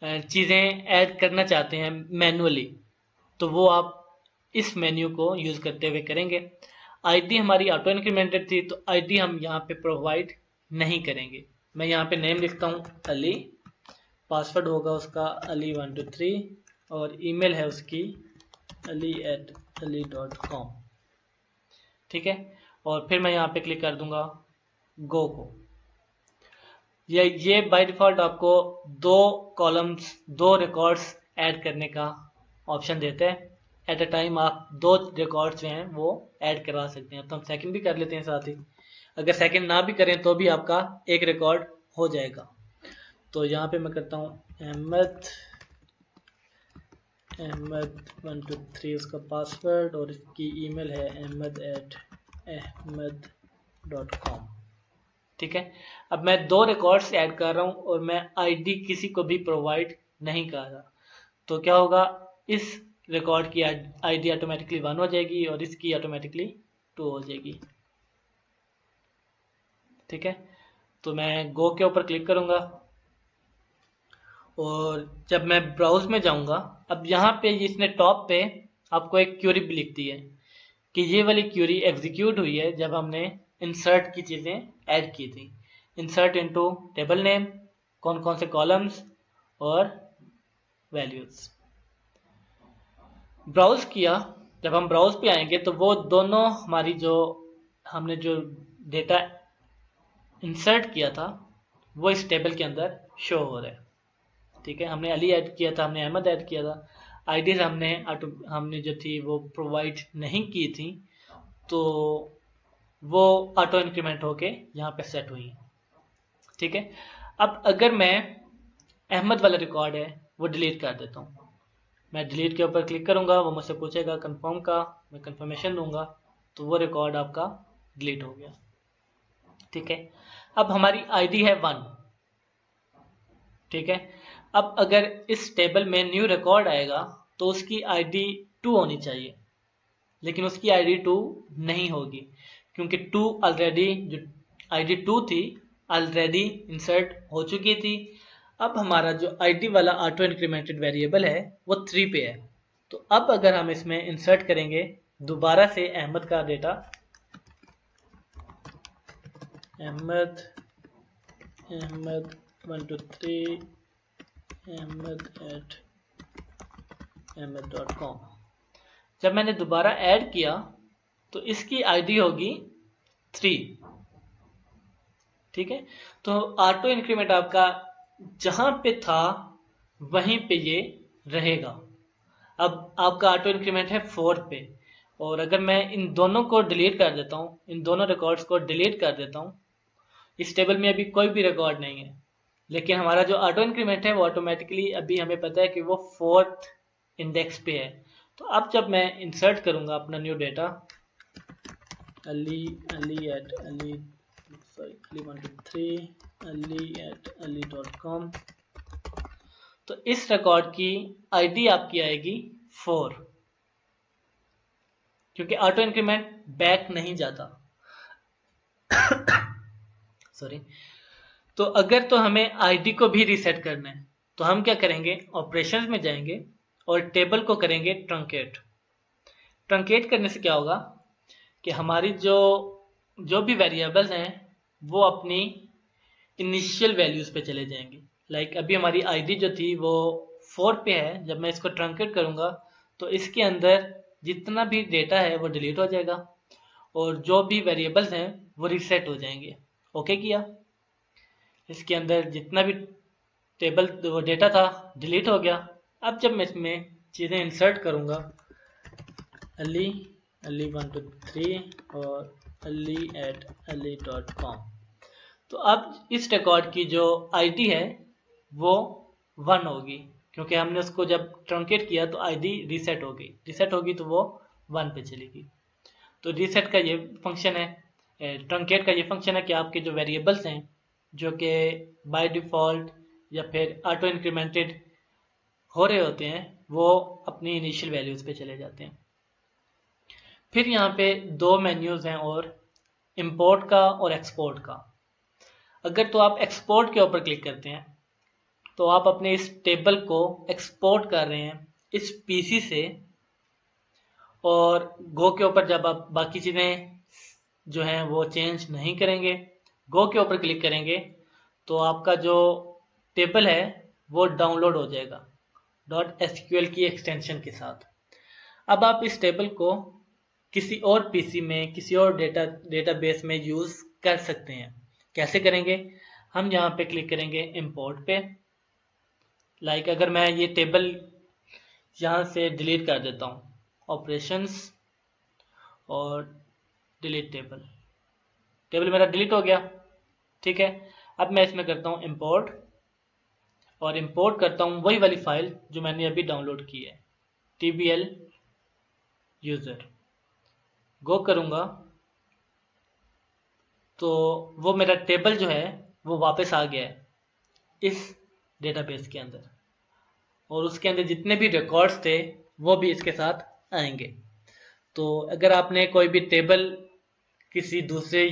Speaker 1: चीज़ें ऐड करना चाहते हैं मैनुअली तो वो आप इस मेन्यू को यूज़ करते हुए करेंगे। आईडी हमारी ऑटो इंक्रीमेंटेड थी तो आईडी हम यहाँ पे प्रोवाइड नहीं करेंगे। मैं यहाँ पे नेम लिखता हूँ अली, पासवर्ड होगा उसका ali123 और ईमेल है उसकी ali@ali.com, ठीक है। और फिर मैं यहाँ पे क्लिक कर दूंगा गो को। ये बाय डिफॉल्ट आपको दो कॉलम्स दो रिकॉर्ड्स ऐड करने का ऑप्शन देता है। एट अ टाइम आप दो रिकॉर्ड्स जो हैं वो ऐड करवा सकते हैं। तो हम सेकंड भी कर लेते हैं साथ ही, अगर सेकंड ना भी करें तो भी आपका एक रिकॉर्ड हो जाएगा। तो यहाँ पे मैं करता हूँ अहमद123 उसका पासवर्ड और इसकी ईमेल है ahmed@ahmed.com, ठीक है। अब मैं दो रिकॉर्ड्स ऐड कर रहा हूँ और मैं आईडी किसी को भी प्रोवाइड नहीं कर रहा, तो क्या होगा, इस रिकॉर्ड की आईडी ऑटोमेटिकली 1 हो जाएगी और इसकी ऑटोमेटिकली 2 हो जाएगी, ठीक है। तो मैं गो के ऊपर क्लिक करूंगा और जब मैं ब्राउज में जाऊंगा, अब यहाँ पे इसने टॉप पे आपको एक क्यूरी भी लिख दी है कि ये वाली क्यूरी एग्जीक्यूट हुई है जब हमने इंसर्ट की चीज़ें ऐड की थी। इंसर्ट इनटू टेबल नेम, कौन कौन से कॉलम्स और वैल्यूज। ब्राउज किया, जब हम ब्राउज पे आएंगे तो वो दोनों हमारी जो हमने जो डेटा इंसर्ट किया था वो इस टेबल के अंदर शो हो रहा है, ठीक है। हमने अली ऐड किया था, हमने अहमद ऐड किया था, आईडीज हमने जो थी वो प्रोवाइड नहीं की थी, तो वो ऑटो इंक्रीमेंट होके यहाँ पे सेट हुई, ठीक है। अब अगर मैं अहमद वाला रिकॉर्ड है वो डिलीट कर देता हूँ, मैं डिलीट के ऊपर क्लिक करूंगा, वो मुझसे पूछेगा कंफर्म का, मैं कंफर्मेशन दूंगा, तो वो रिकॉर्ड आपका डिलीट हो गया। ठीक है, अब हमारी आईडी है 1। ठीक है, अब अगर इस टेबल में न्यू रिकॉर्ड आएगा तो उसकी आईडी 2 होनी चाहिए, लेकिन उसकी आईडी 2 नहीं होगी, क्योंकि 2 ऑलरेडी, जो आईडी 2 थी ऑलरेडी इंसर्ट हो चुकी थी। अब हमारा जो आईडी वाला ऑटो इंक्रीमेंटेड वेरिएबल है वो 3 पे है। तो अब अगर हम इसमें इंसर्ट करेंगे दोबारा से अहमद का डेटा, अहमद 1 2 3 ahmed@ahmed.com, जब मैंने दोबारा ऐड किया तो इसकी आईडी होगी 3। ठीक है, तो ऑटो इंक्रीमेंट आपका जहां पे था वहीं पे ये रहेगा। अब आपका ऑटो इंक्रीमेंट है 4 पे, और अगर मैं इन दोनों को डिलीट कर देता हूँ, इन दोनों रिकॉर्ड्स को डिलीट कर देता हूँ, इस टेबल में अभी कोई भी रिकॉर्ड नहीं है, लेकिन हमारा जो ऑटो इंक्रीमेंट है वो ऑटोमेटिकली अभी हमें पता है कि वो 4th इंडेक्स पे है। तो अब जब मैं इंसर्ट करूंगा अपना न्यू डेटा, ali123ali@ali.com, तो इस रिकॉर्ड की आईडी आपकी आएगी 4, क्योंकि ऑटो इंक्रीमेंट बैक नहीं जाता। सॉरी। तो अगर तो हमें आईडी को भी रीसेट करना है तो हम क्या करेंगे, ऑपरेशंस में जाएंगे और टेबल को करेंगे ट्रंकेट। ट्रंकेट करने से क्या होगा कि हमारी जो भी वेरिएबल्स हैं वो अपनी इनिशियल वैल्यूज पे चले जाएंगे। लाइक अभी हमारी आईडी जो थी वो 4 पे है, जब मैं इसको ट्रंकेट करूंगा तो इसके अंदर जितना भी डेटा है वो डिलीट हो जाएगा और जो भी वेरिएबल्स हैं वो रीसेट हो जाएंगे। ओके किया, इसके अंदर जितना भी टेबल वो डेटा था डिलीट हो गया। अब जब मैं इसमें चीज़ें इंसर्ट करूंगा, ali123 और ali@ali.com, तो अब इस रिकॉर्ड की जो आईडी है वो 1 होगी, क्योंकि हमने उसको जब ट्रंकेट किया तो आईडी रीसेट हो गई। रीसेट होगी तो वो 1 पे चलेगी। तो रीसेट का ये फंक्शन है, ट्रंकेट का ये फंक्शन है कि आपके जो वेरिएबल्स हैं जो कि बाय डिफ़ॉल्ट या फिर ऑटो इंक्रीमेंटेड हो रहे होते हैं वो अपनी इनिशियल वैल्यूज़ पे चले जाते हैं। फिर यहाँ पे 2 मेन्यूज़ हैं, और इंपोर्ट का और एक्सपोर्ट का। अगर तो आप एक्सपोर्ट के ऊपर क्लिक करते हैं तो आप अपने इस टेबल को एक्सपोर्ट कर रहे हैं इस पीसी से, और गो के ऊपर जब आप बाकी चीज़ें जो हैं वो चेंज नहीं करेंगे, गो के ऊपर क्लिक करेंगे तो आपका जो टेबल है वो डाउनलोड हो जाएगा .sql की एक्सटेंशन के साथ। अब आप इस टेबल को किसी और पीसी में, किसी और डेटाबेस में यूज़ कर सकते हैं। कैसे करेंगे, हम यहाँ पे क्लिक करेंगे इंपोर्ट पे। लाइक अगर मैं ये टेबल यहाँ से डिलीट कर देता हूँ, ऑपरेशंस और डिलीट टेबल, टेबल मेरा डिलीट हो गया। ठीक है, अब मैं इसमें करता हूँ इंपोर्ट, और इंपोर्ट करता हूँ वही वाली फाइल जो मैंने अभी डाउनलोड की है, tbl यूज़र। गो करूँगा तो वो मेरा टेबल जो है वो वापस आ गया है इस डेटाबेस के अंदर, और उसके अंदर जितने भी रिकॉर्ड्स थे वो भी इसके साथ आएंगे। तो अगर आपने कोई भी टेबल किसी दूसरे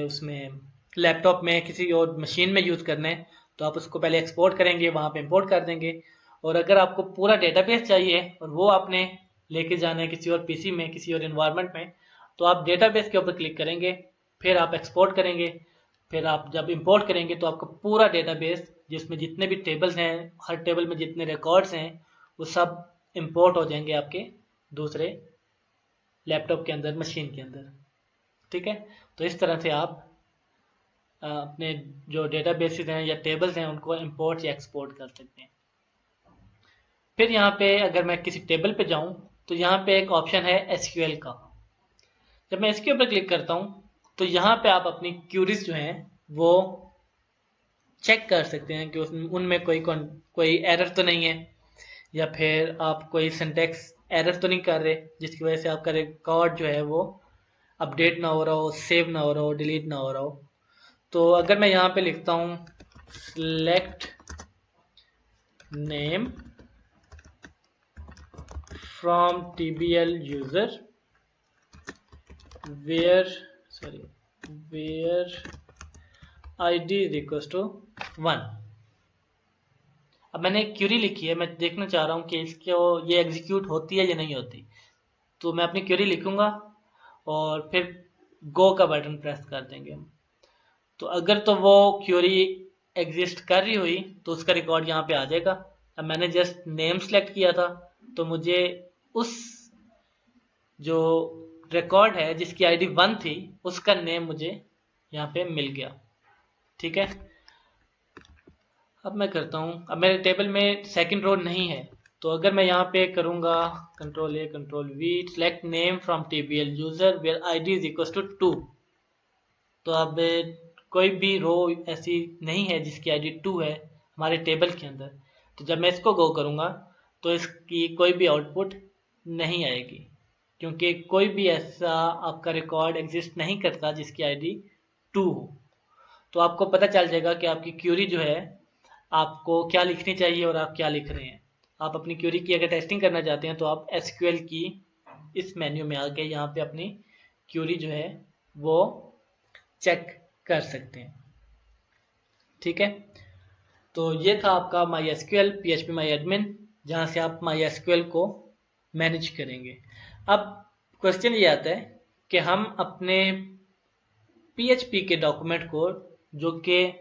Speaker 1: उसमें लैपटॉप में, किसी और मशीन में यूज़ करना है तो आप उसको पहले एक्सपोर्ट करेंगे, वहाँ पे इंपोर्ट कर देंगे। और अगर आपको पूरा डेटाबेस चाहिए और वो आपने लेके जाना है किसी और पीसी में, किसी और इन्वायरमेंट में, तो आप डेटाबेस के ऊपर क्लिक करेंगे, फिर आप एक्सपोर्ट करेंगे, फिर आप जब इंपोर्ट करेंगे तो आपका पूरा डेटाबेस जिसमें जितने भी टेबल्स हैं, हर टेबल में जितने रिकॉर्ड्स हैं वो सब इंपोर्ट हो जाएंगे आपके दूसरे लैपटॉप के अंदर, मशीन के अंदर। ठीक है, तो इस तरह से आप अपने जो डेटाबेसेस हैं या टेबल्स हैं उनको इंपोर्ट या एक्सपोर्ट कर सकते हैं। फिर यहाँ पे अगर मैं किसी टेबल पे जाऊँ तो यहाँ पे एक ऑप्शन है एसक्यूएल का। जब मैं इसके ऊपर क्लिक करता हूँ तो यहाँ पे आप अपनी क्यूरीज जो हैं वो चेक कर सकते हैं कि उनमें कोई एरर तो नहीं है, या फिर आप कोई सिंटैक्स एरर तो नहीं कर रहे जिसकी वजह से आपका रिकॉर्ड जो है वो अपडेट ना हो रहा हो, सेव ना हो रहा हो, डिलीट ना हो रहा हो। तो अगर मैं यहाँ पे लिखता हूँ select name from tbl user where id is equals to 1। अब मैंने एक क्यूरी लिखी है, मैं देखना चाह रहा हूँ कि इसको ये एग्जीक्यूट होती है या नहीं होती। तो मैं अपनी क्यूरी लिखूंगा और फिर गो का बटन प्रेस कर देंगे हम। तो अगर तो वो क्यूरी एग्जिस्ट कर रही हुई तो उसका रिकॉर्ड यहाँ पे आ जाएगा। अब मैंने जस्ट नेम सेलेक्ट किया था तो मुझे उस जो रिकॉर्ड है जिसकी आईडी 1 थी उसका नेम मुझे यहाँ पे मिल गया। ठीक है, अब मैं करता हूँ, अब मेरे टेबल में सेकंड रो नहीं है तो अगर मैं यहाँ पे करूँगा control A control V select name from TBL user where ID is equal to 2, तो अब कोई भी रो ऐसी नहीं है जिसकी आईडी 2 है हमारे टेबल के अंदर। तो जब मैं इसको गो करूँगा तो इसकी कोई भी आउटपुट नहीं आएगी क्योंकि कोई भी ऐसा आपका रिकॉर्ड एग्जिस्ट नहीं करता जिसकी आईडी 2 हो। तो आपको पता चल जाएगा कि आपकी क्यूरी जो है आपको क्या लिखनी चाहिए और आप क्या लिख रहे हैं। आप अपनी क्यूरी की अगर टेस्टिंग करना चाहते हैं तो आप एसक्यूएल की इस मेन्यू में आके यहाँ पे अपनी क्यूरी जो है वो चेक कर सकते हैं। ठीक है, तो ये था आपका my SQL PHP my admin जहाँ से आप माई एसक्यूएल को मैनेज करेंगे। अब क्वेश्चन ये आता है कि हम अपने PHP के डॉक्यूमेंट को जो कि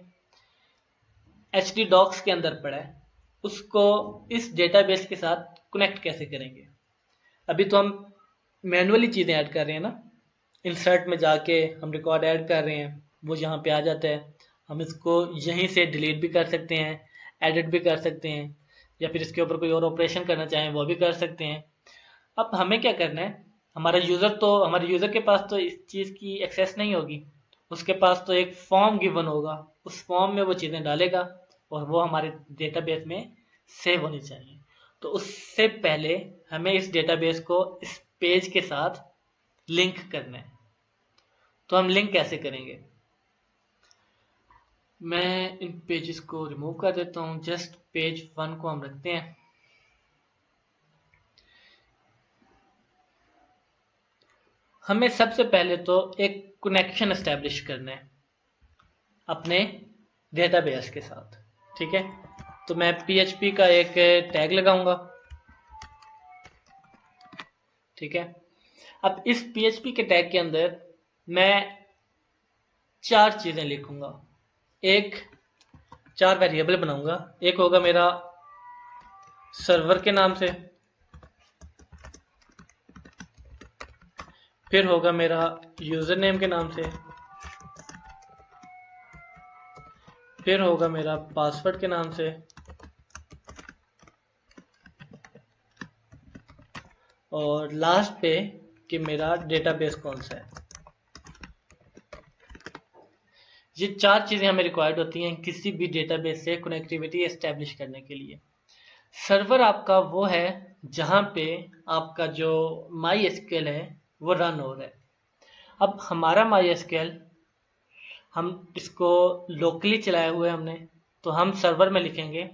Speaker 1: htdocs के अंदर पड़ा है उसको इस डेटाबेस के साथ कनेक्ट कैसे करेंगे। अभी तो हम मैनुअली चीज़ें ऐड कर रहे हैं ना, इंसर्ट में जाके हम रिकॉर्ड ऐड कर रहे हैं, वो यहाँ पे आ जाता है। हम इसको यहीं से डिलीट भी कर सकते हैं, एडिट भी कर सकते हैं, या फिर इसके ऊपर कोई और ऑपरेशन करना चाहें वो भी कर सकते हैं। अब हमें क्या करना है, हमारे यूज़र के पास तो इस चीज़ की एक्सेस नहीं होगी, उसके पास तो एक फॉर्म गिवन होगा, उस फॉर्म में वो चीज़ें डालेगा और वो हमारे डेटाबेस में सेव होनी चाहिए। तो उससे पहले हमें इस डेटाबेस को इस पेज के साथ लिंक करना है। तो हम लिंक कैसे करेंगे, मैं इन पेजेस को रिमूव कर देता हूँ, जस्ट पेज 1 को हम रखते हैं। हमें सबसे पहले तो एक कनेक्शन एस्टेब्लिश करना है अपने डेटाबेस के साथ। ठीक है, तो मैं PHP का एक टैग लगाऊंगा। ठीक है, अब इस PHP के टैग के अंदर मैं 4 चीज़ें लिखूंगा, 4 वेरिएबल बनाऊंगा। एक होगा मेरा सर्वर के नाम से, फिर होगा मेरा यूजर नेम के नाम से, फिर होगा मेरा पासवर्ड के नाम से, और लास्ट पे कि मेरा डेटाबेस कौन सा है। ये 4 चीज़ें हमें रिक्वायर्ड होती हैं किसी भी डेटाबेस से कनेक्टिविटी एस्टेब्लिश करने के लिए। सर्वर आपका वो है जहाँ पे आपका जो माई एसक्यूएल है वो रन हो रहा है। अब हमारा माई एसक्यूएल हम इसको लोकली चलाया हुआ है हमने, तो हम सर्वर में लिखेंगे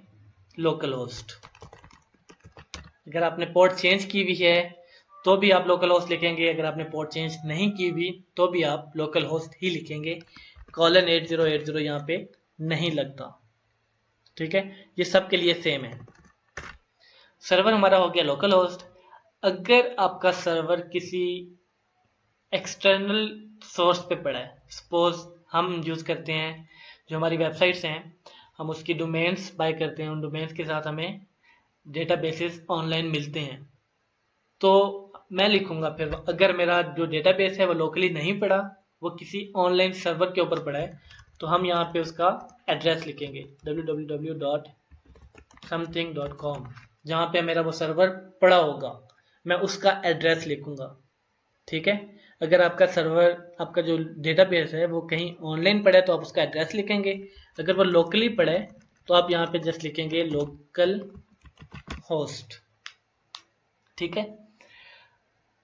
Speaker 1: लोकल होस्ट। अगर आपने पोर्ट चेंज की हुई है तो भी आप लोकल होस्ट लिखेंगे, अगर आपने पोर्ट चेंज नहीं की हुई तो भी आप लोकल होस्ट ही लिखेंगे, :8080 यहाँ पे नहीं लगता। ठीक है, ये सब के लिए सेम है। सर्वर हमारा हो गया लोकल होस्ट। अगर आपका सर्वर किसी एक्सटर्नल सोर्स पे पड़ा है, सपोज हम यूज़ करते हैं जो हमारी वेबसाइट्स हैं, हम उसकी डोमेन्स बाय करते हैं, उन डोमेन्स के साथ हमें डेटाबेसेस ऑनलाइन मिलते हैं, तो मैं लिखूंगा फिर अगर मेरा जो डेटाबेस है वो लोकली नहीं पड़ा, वो किसी ऑनलाइन सर्वर के ऊपर पड़ा है, तो हम यहाँ पे उसका एड्रेस लिखेंगे www.something.com, जहाँ पे मेरा वो सर्वर पड़ा होगा मैं उसका एड्रेस लिखूंगा। ठीक है, अगर आपका सर्वर, आपका जो डेटाबेस है वो कहीं ऑनलाइन पड़ा है तो आप उसका एड्रेस लिखेंगे, अगर वो लोकली पड़ा है तो आप यहाँ पे जस्ट लिखेंगे लोकल होस्ट। ठीक है,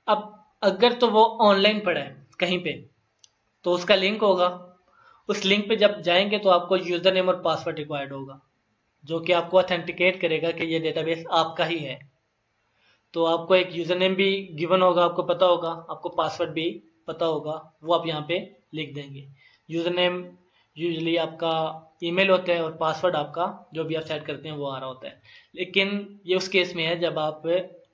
Speaker 1: अब अगर तो वो ऑनलाइन पड़ा है कहीं पे, तो उसका लिंक होगा, उस लिंक पे जब जाएंगे तो आपको यूजर नेम और पासवर्ड रिक्वायर्ड होगा, जो कि आपको ऑथेंटिकेट करेगा कि ये डेटाबेस आपका ही है। तो आपको एक यूजर नेम भी गिवन होगा, आपको पता होगा, आपको पासवर्ड भी पता होगा, वो आप यहाँ पे लिख देंगे। यूजर नेम यूजली आपका ईमेल होता है और पासवर्ड आपका जो भी आप सेट करते हैं वो आ रहा होता है। लेकिन ये उस केस में है जब आप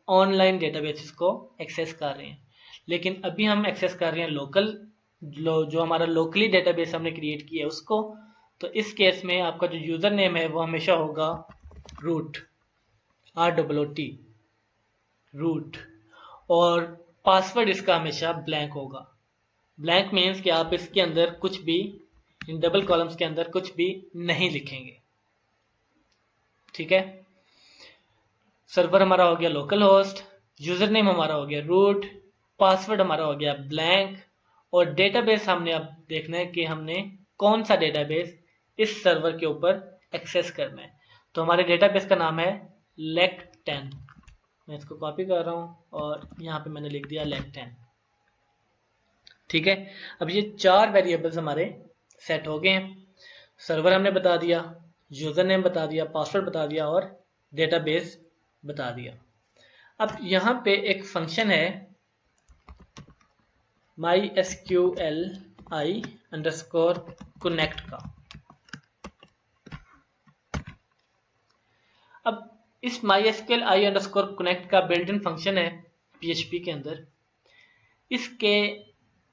Speaker 1: ऑनलाइन डेटाबेसेस को एक्सेस कर रहे हैं। लेकिन अभी हम एक्सेस कर रहे हैं लोकल, जो हमारा लोकली डेटाबेस हमने क्रिएट किया है उसको। तो इस केस में आपका जो यूजर नेम है वो हमेशा होगा रूट, ROOT, रूट, और पासवर्ड इसका हमेशा ब्लैंक होगा। ब्लैंक मीन्स कि आप इसके अंदर कुछ भी, इन डबल कॉलम्स के अंदर कुछ भी नहीं लिखेंगे। ठीक है, सर्वर हमारा हो गया लोकल होस्ट, यूजर नेम हमारा हो गया रूट, पासवर्ड हमारा हो गया ब्लैंक, और डेटाबेस हमने अब देखना है कि हमने कौन सा डेटाबेस इस सर्वर के ऊपर एक्सेस करना है। तो हमारे डेटाबेस का नाम है लेक10। मैं इसको कॉपी कर रहा हूँ और यहाँ पे मैंने लिख दिया लेक10। ठीक है, अब ये 4 वेरिएबल्स हमारे सेट हो गए हैं। सर्वर हमने बता दिया, यूजर नेम बता दिया, पासवर्ड बता दिया और डेटाबेस बता दिया। अब यहाँ पे एक फंक्शन है mysqli_connect का। अब इस mysqli_connect का बिल्ट इन फंक्शन है PHP के अंदर। इसके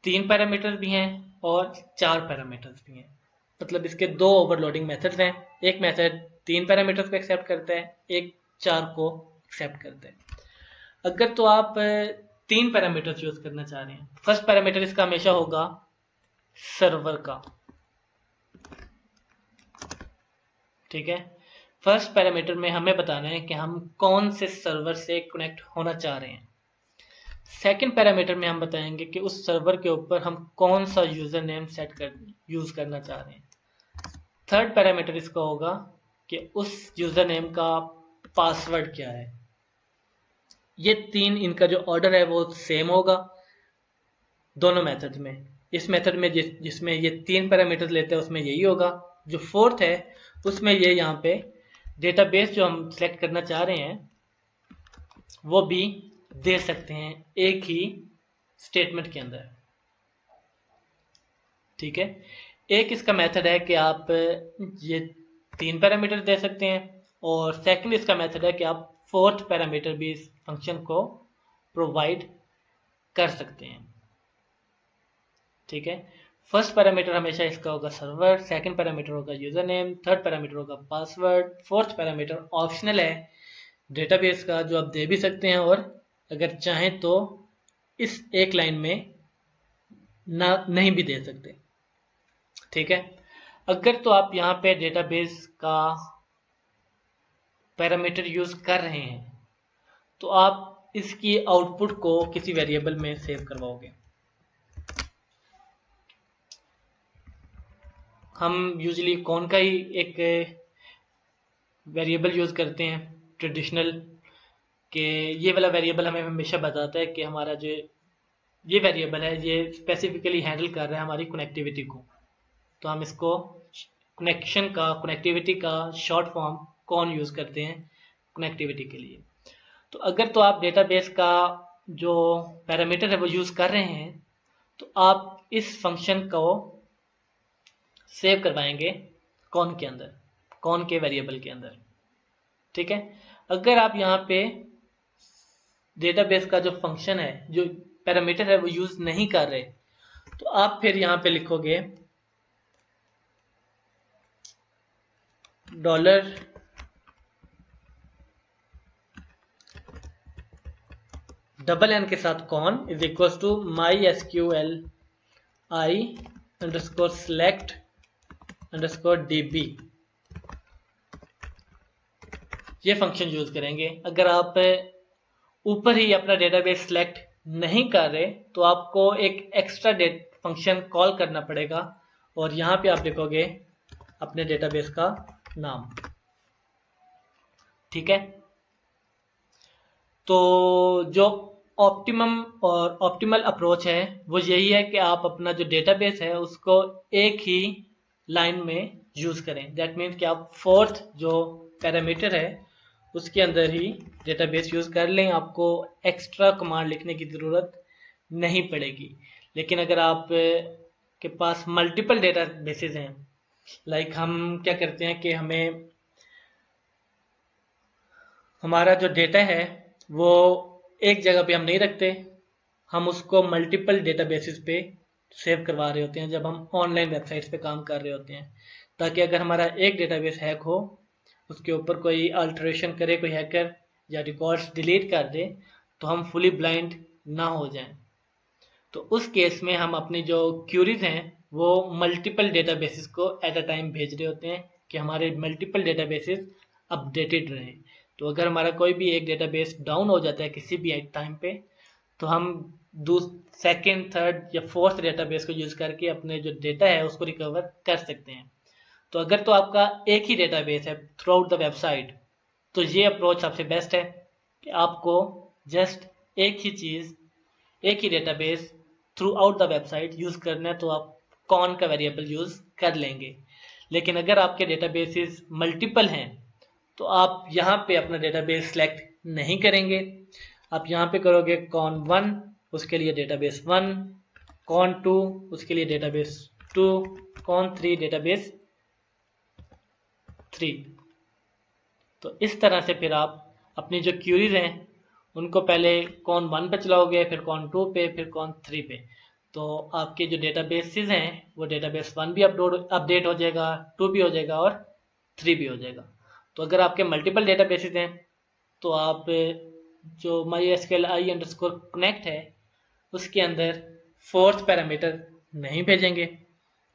Speaker 1: 3 पैरामीटर भी हैं और 4 पैरामीटर्स भी हैं। मतलब इसके 2 ओवरलोडिंग मेथड्स हैं। एक मेथड 3 पैरामीटर्स को एक्सेप्ट करता है, एक 4 को एक्सेप्ट करता है। अगर तो आप 3 पैरामीटर्स यूज करना चाह रहे हैं, फर्स्ट पैरामीटर इसका हमेशा होगा सर्वर का। ठीक है, फर्स्ट पैरामीटर में हमें बताना है कि हम कौन से सर्वर से कनेक्ट होना चाह रहे हैं। सेकंड पैरामीटर में हम बताएंगे कि उस सर्वर के ऊपर हम कौन सा यूजर नेम यूज करना चाह रहे हैं। थर्ड पैरामीटर इसका होगा कि उस यूजर नेम का पासवर्ड क्या है। ये 3, इनका जो ऑर्डर है वो सेम होगा दोनों मेथड में। इस मेथड में जिसमें ये 3 पैरामीटर लेते हैं उसमें यही होगा। जो फोर्थ है उसमें ये यहाँ पे डेटाबेस जो हम सेलेक्ट करना चाह रहे हैं वो भी दे सकते हैं एक ही स्टेटमेंट के अंदर। ठीक है, एक इसका मेथड है कि आप ये 3 पैरामीटर दे सकते हैं, और सेकंड इसका मेथड है कि आप फोर्थ पैरामीटर भी इस फंक्शन को प्रोवाइड कर सकते हैं। ठीक है, फर्स्ट पैरामीटर हमेशा इसका होगा सर्वर, सेकंड पैरामीटर होगा यूजर नेम, थर्ड पैरामीटर होगा पासवर्ड, फोर्थ पैरामीटर ऑप्शनल है डेटाबेस का, जो आप दे भी सकते हैं और अगर चाहें तो इस एक लाइन में ना नहीं भी दे सकते। ठीक है, अगर तो आप यहाँ पे डेटाबेस का पैरामीटर यूज कर रहे हैं तो आप इसकी आउटपुट को किसी वेरिएबल में सेव करवाओगे। हम यूजली कौन का ही एक वेरिएबल यूज करते हैं ट्रेडिशनल, कि ये वाला वेरिएबल हमें हमेशा बताता है कि हमारा जो ये वेरिएबल है ये स्पेसिफिकली हैंडल कर रहा है हमारी कनेक्टिविटी को। तो हम इसको कनेक्टिविटी का शॉर्ट फॉर्म कौन यूज करते हैं कनेक्टिविटी के लिए। तो अगर तो आप डेटाबेस का जो पैरामीटर है वो यूज कर रहे हैं तो आप इस फंक्शन को सेव करवाएंगे कौन के अंदर, कौन के वेरिएबल के अंदर। ठीक है, अगर आप यहाँ पे डेटाबेस का जो फंक्शन है, जो पैरामीटर है वो यूज नहीं कर रहे, तो आप फिर यहाँ पे लिखोगे $n के साथ कौन इज इक्वल टू mysqli_select_db। ये फंक्शन यूज करेंगे। अगर आप ऊपर ही अपना डेटाबेस सिलेक्ट नहीं कर रहे तो आपको एक एक्स्ट्रा फंक्शन कॉल करना पड़ेगा, और यहाँ पे आप लिखोगे अपने डेटाबेस का नाम। ठीक है, तो जो ऑप्टिमम और ऑप्टिमल अप्रोच है वो यही है कि आप अपना जो डेटाबेस है उसको एक ही लाइन में यूज़ करें। दैट मीन्स कि आप फोर्थ जो पैरामीटर है उसके अंदर ही डेटाबेस यूज़ कर लें, आपको एक्स्ट्रा कमांड लिखने की ज़रूरत नहीं पड़ेगी। लेकिन अगर आप के पास मल्टीपल डेटाबेसेस हैं, लाइक हम क्या करते हैं कि हमारा जो डेटा है वो एक जगह पे हम नहीं रखते, हम उसको मल्टीपल डेटाबेसेस पे सेव करवा रहे होते हैं जब हम ऑनलाइन वेबसाइट्स पे काम कर रहे होते हैं, ताकि अगर हमारा एक डेटाबेस हैक हो, उसके ऊपर कोई अल्टरेशन करे कोई हैकर या रिकॉर्ड्स डिलीट कर दे, तो हम फुली ब्लाइंड ना हो जाएं। तो उस केस में हम अपनी जो क्यूरीज हैं वो मल्टीपल डेटाबेसेस को एट अ टाइम भेज रहे होते हैं कि हमारे मल्टीपल डेटाबेसेस अपडेटेड रहें। तो अगर हमारा कोई भी एक डेटाबेस डाउन हो जाता है किसी भी एक टाइम पे, तो हम सेकेंड थर्ड या फोर्थ डेटाबेस को यूज़ करके अपने जो डेटा है उसको रिकवर कर सकते हैं। तो अगर तो आपका एक ही डेटाबेस है थ्रू आउट द वेबसाइट, तो ये अप्रोच सबसे बेस्ट है कि आपको जस्ट एक ही चीज़, एक ही database throughout the website use करना है, तो आप कौन का वेरिएबल यूज़ कर लेंगे। लेकिन अगर आपके डेटाबेसेस मल्टीपल हैं तो आप यहाँ पे अपना डेटाबेस सेलेक्ट नहीं करेंगे, आप यहाँ पे करोगे कॉन 1 उसके लिए डेटाबेस 1, कॉन 2 उसके लिए डेटाबेस 2, कॉन 3 डेटाबेस 3। तो इस तरह से फिर आप अपनी जो क्यूरीज हैं उनको पहले कॉन 1 पे चलाओगे, फिर कॉन 2 पे, फिर कॉन 3 पे। तो आपके जो डेटाबेसेस हैं वो डेटाबेस 1 भी अपडेट हो जाएगा, 2 भी हो जाएगा और 3 भी हो जाएगा। तो अगर आपके मल्टीपल डेटाबेसेस हैं तो आप जो MySQL i_connect है उसके अंदर फोर्थ पैरामीटर नहीं भेजेंगे।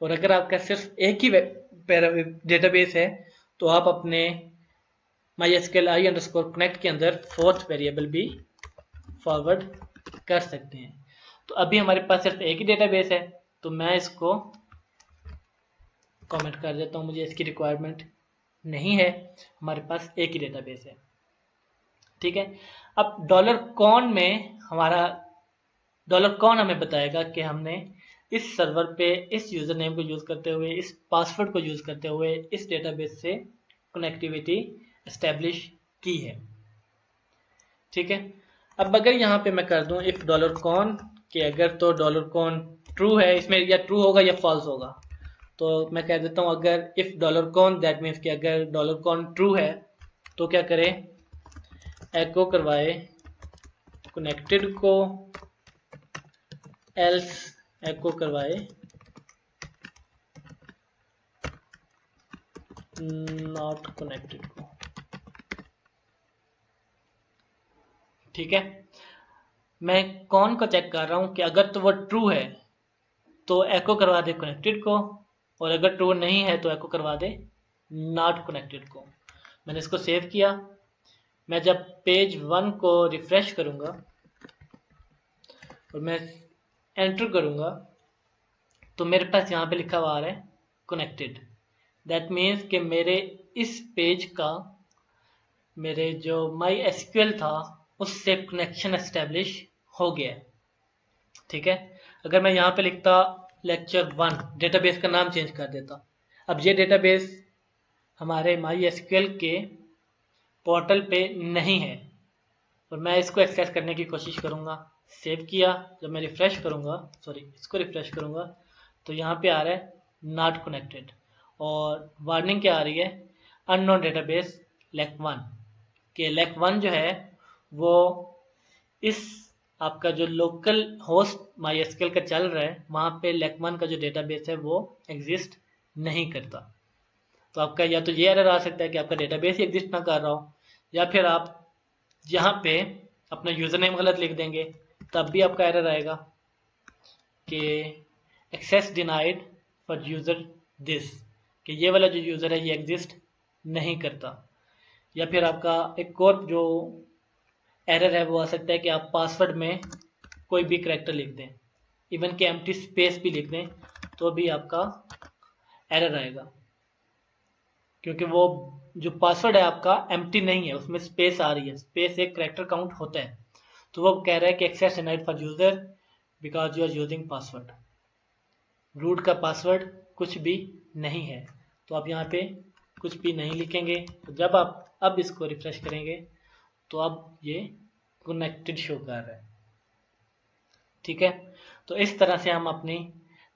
Speaker 1: और अगर आपका सिर्फ एक ही डेटाबेस है तो आप अपने MySQL i_connect के अंदर फोर्थ वेरिएबल भी फॉरवर्ड कर सकते हैं। तो अभी हमारे पास सिर्फ एक ही डेटाबेस है, तो मैं इसको कमेंट कर देता हूँ, मुझे इसकी रिक्वायरमेंट नहीं है, हमारे पास एक ही डेटाबेस है। ठीक है, अब $कॉन में हमारा $कॉन हमें बताएगा कि हमने इस सर्वर पे इस यूज़र नेम को यूज़ करते हुए, इस पासवर्ड को यूज़ करते हुए इस डेटाबेस से कनेक्टिविटी एस्टेब्लिश की है। ठीक है, अब अगर यहाँ पे मैं कर दूं इफ $कॉन कि अगर तो $कॉन ट्रू है, इसमें या ट्रू होगा या फॉल्स होगा, तो मैं कह देता हूँ अगर इफ $कॉन दैट मीन्स कि अगर $कॉन ट्रू है तो क्या करें, एको करवाए कनेक्टेड को, एल्स एको करवाए नॉट कनेक्टेड को। ठीक है, मैं कौन को चेक कर रहा हूं कि अगर तो वो ट्रू है तो एको करवा दे कनेक्टेड को, और अगर ट्रू नहीं है तो एको करवा दे नॉट कनेक्टेड को। मैंने इसको सेव किया, मैं जब पेज 1 को रिफ्रेश करूंगा और मैं एंटर करूंगा तो मेरे पास यहाँ पे लिखा हुआ आ रहा है कनेक्टेड। दैट मीन्स कि मेरे इस पेज का, मेरे जो MySQL था उससे कनेक्शन एस्टेब्लिश हो गया है। ठीक है, अगर मैं यहाँ पे लिखता लेक्चर 1, डेटाबेस का नाम चेंज कर देता, अब ये डेटाबेस हमारे MySQL के पोर्टल पे नहीं है और मैं इसको एक्सेस करने की कोशिश करूँगा। सेव किया, जब मैं रिफ्रेश करूँगा, सॉरी इसको रिफ्रेश करूँगा, तो यहाँ पे आ रहा है नॉट कनेक्टेड और वार्निंग क्या आ रही है, अननोन डेटाबेस LAC1 कि LAC1 जो है वो इस आपका जो लोकल होस्ट MySQL का चल रहा है वहाँ पे LAC1 का जो डेटाबेस है वो एग्जिस्ट नहीं करता। तो आपका या तो ये एरर आ सकता है कि आपका डेटाबेस ही एग्जिस्ट ना कर रहा हो, या फिर आप यहाँ पे अपना यूज़र नेम गलत लिख देंगे, तब भी आपका एरर आएगा कि access denied for user this, कि ये वाला जो यूज़र है ये एग्जिस्ट नहीं करता। या फिर आपका एक और जो एरर है वो आ सकता है कि आप पासवर्ड में कोई भी करैक्टर लिख दें, इवन कि एम्प्टी स्पेस भी लिख दें, तो भी आपका एरर आएगा, क्योंकि वो जो पासवर्ड है आपका एम्प्टी नहीं है, उसमें स्पेस आ रही है, स्पेस एक कैरेक्टर काउंट होता है, तो वो कह रहा है कि access denied for user because you are using password. Root का पासवर्ड कुछ भी नहीं है, तो आप यहाँ पे कुछ भी नहीं लिखेंगे। तो जब आप अब इसको रिफ्रेश करेंगे तो अब ये कनेक्टेड शो कर रहा है। ठीक है, तो इस तरह से हम अपनी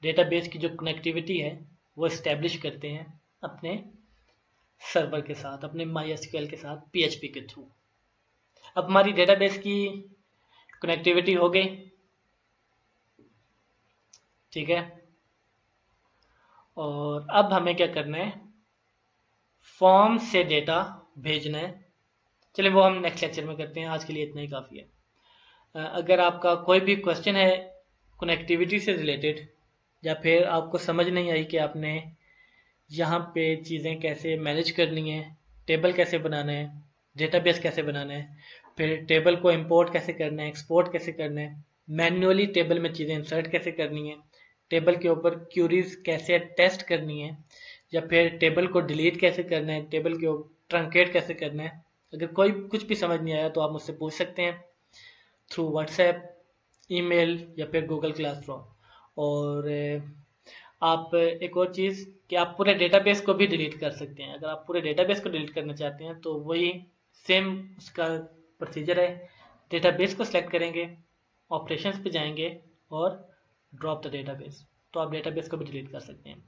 Speaker 1: डेटाबेस की जो कनेक्टिविटी है वो इस्टेब्लिश करते हैं अपने सर्वर के साथ, अपने MySQL के साथ PHP के थ्रू। अब हमारी डेटाबेस की कनेक्टिविटी हो गई। ठीक है, और अब हमें क्या करना है, फॉर्म से डेटा भेजना है। चलिए वो हम नेक्स्ट लेक्चर में करते हैं, आज के लिए इतना ही काफ़ी है। अगर आपका कोई भी क्वेश्चन है कनेक्टिविटी से रिलेटेड, या फिर आपको समझ नहीं आई कि आपने यहाँ पे चीज़ें कैसे मैनेज करनी है, टेबल कैसे बनाना है, डेटाबेस कैसे बनाना है, फिर टेबल को इंपोर्ट कैसे करना है, एक्सपोर्ट कैसे करना है, मैन्युअली टेबल में चीज़ें इंसर्ट कैसे करनी है, टेबल के ऊपर क्यूरीज कैसे टेस्ट करनी है, या फिर टेबल को डिलीट कैसे करना है, टेबल के ट्रंकेट कैसे करना है, अगर कोई कुछ भी समझ नहीं आया तो आप मुझसे पूछ सकते हैं थ्रू व्हाट्सएप, ईमेल या फिर गूगल क्लासरूम। और आप एक और चीज़ कि आप पूरे डेटाबेस को भी डिलीट कर सकते हैं। अगर आप पूरे डेटाबेस को डिलीट करना चाहते हैं तो वही सेम उसका प्रोसीजर है। डेटाबेस को सिलेक्ट करेंगे, ऑपरेशंस पे जाएंगे और ड्रॉप द डेटाबेस, तो आप डेटाबेस को भी डिलीट कर सकते हैं।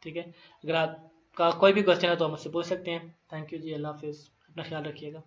Speaker 1: ठीक है, अगर आपका कोई भी क्वेश्चन है तो आप मुझसे पूछ सकते हैं। थैंक यू जी, अल्लाह हाफिज़, अपना ख्याल रखिएगा।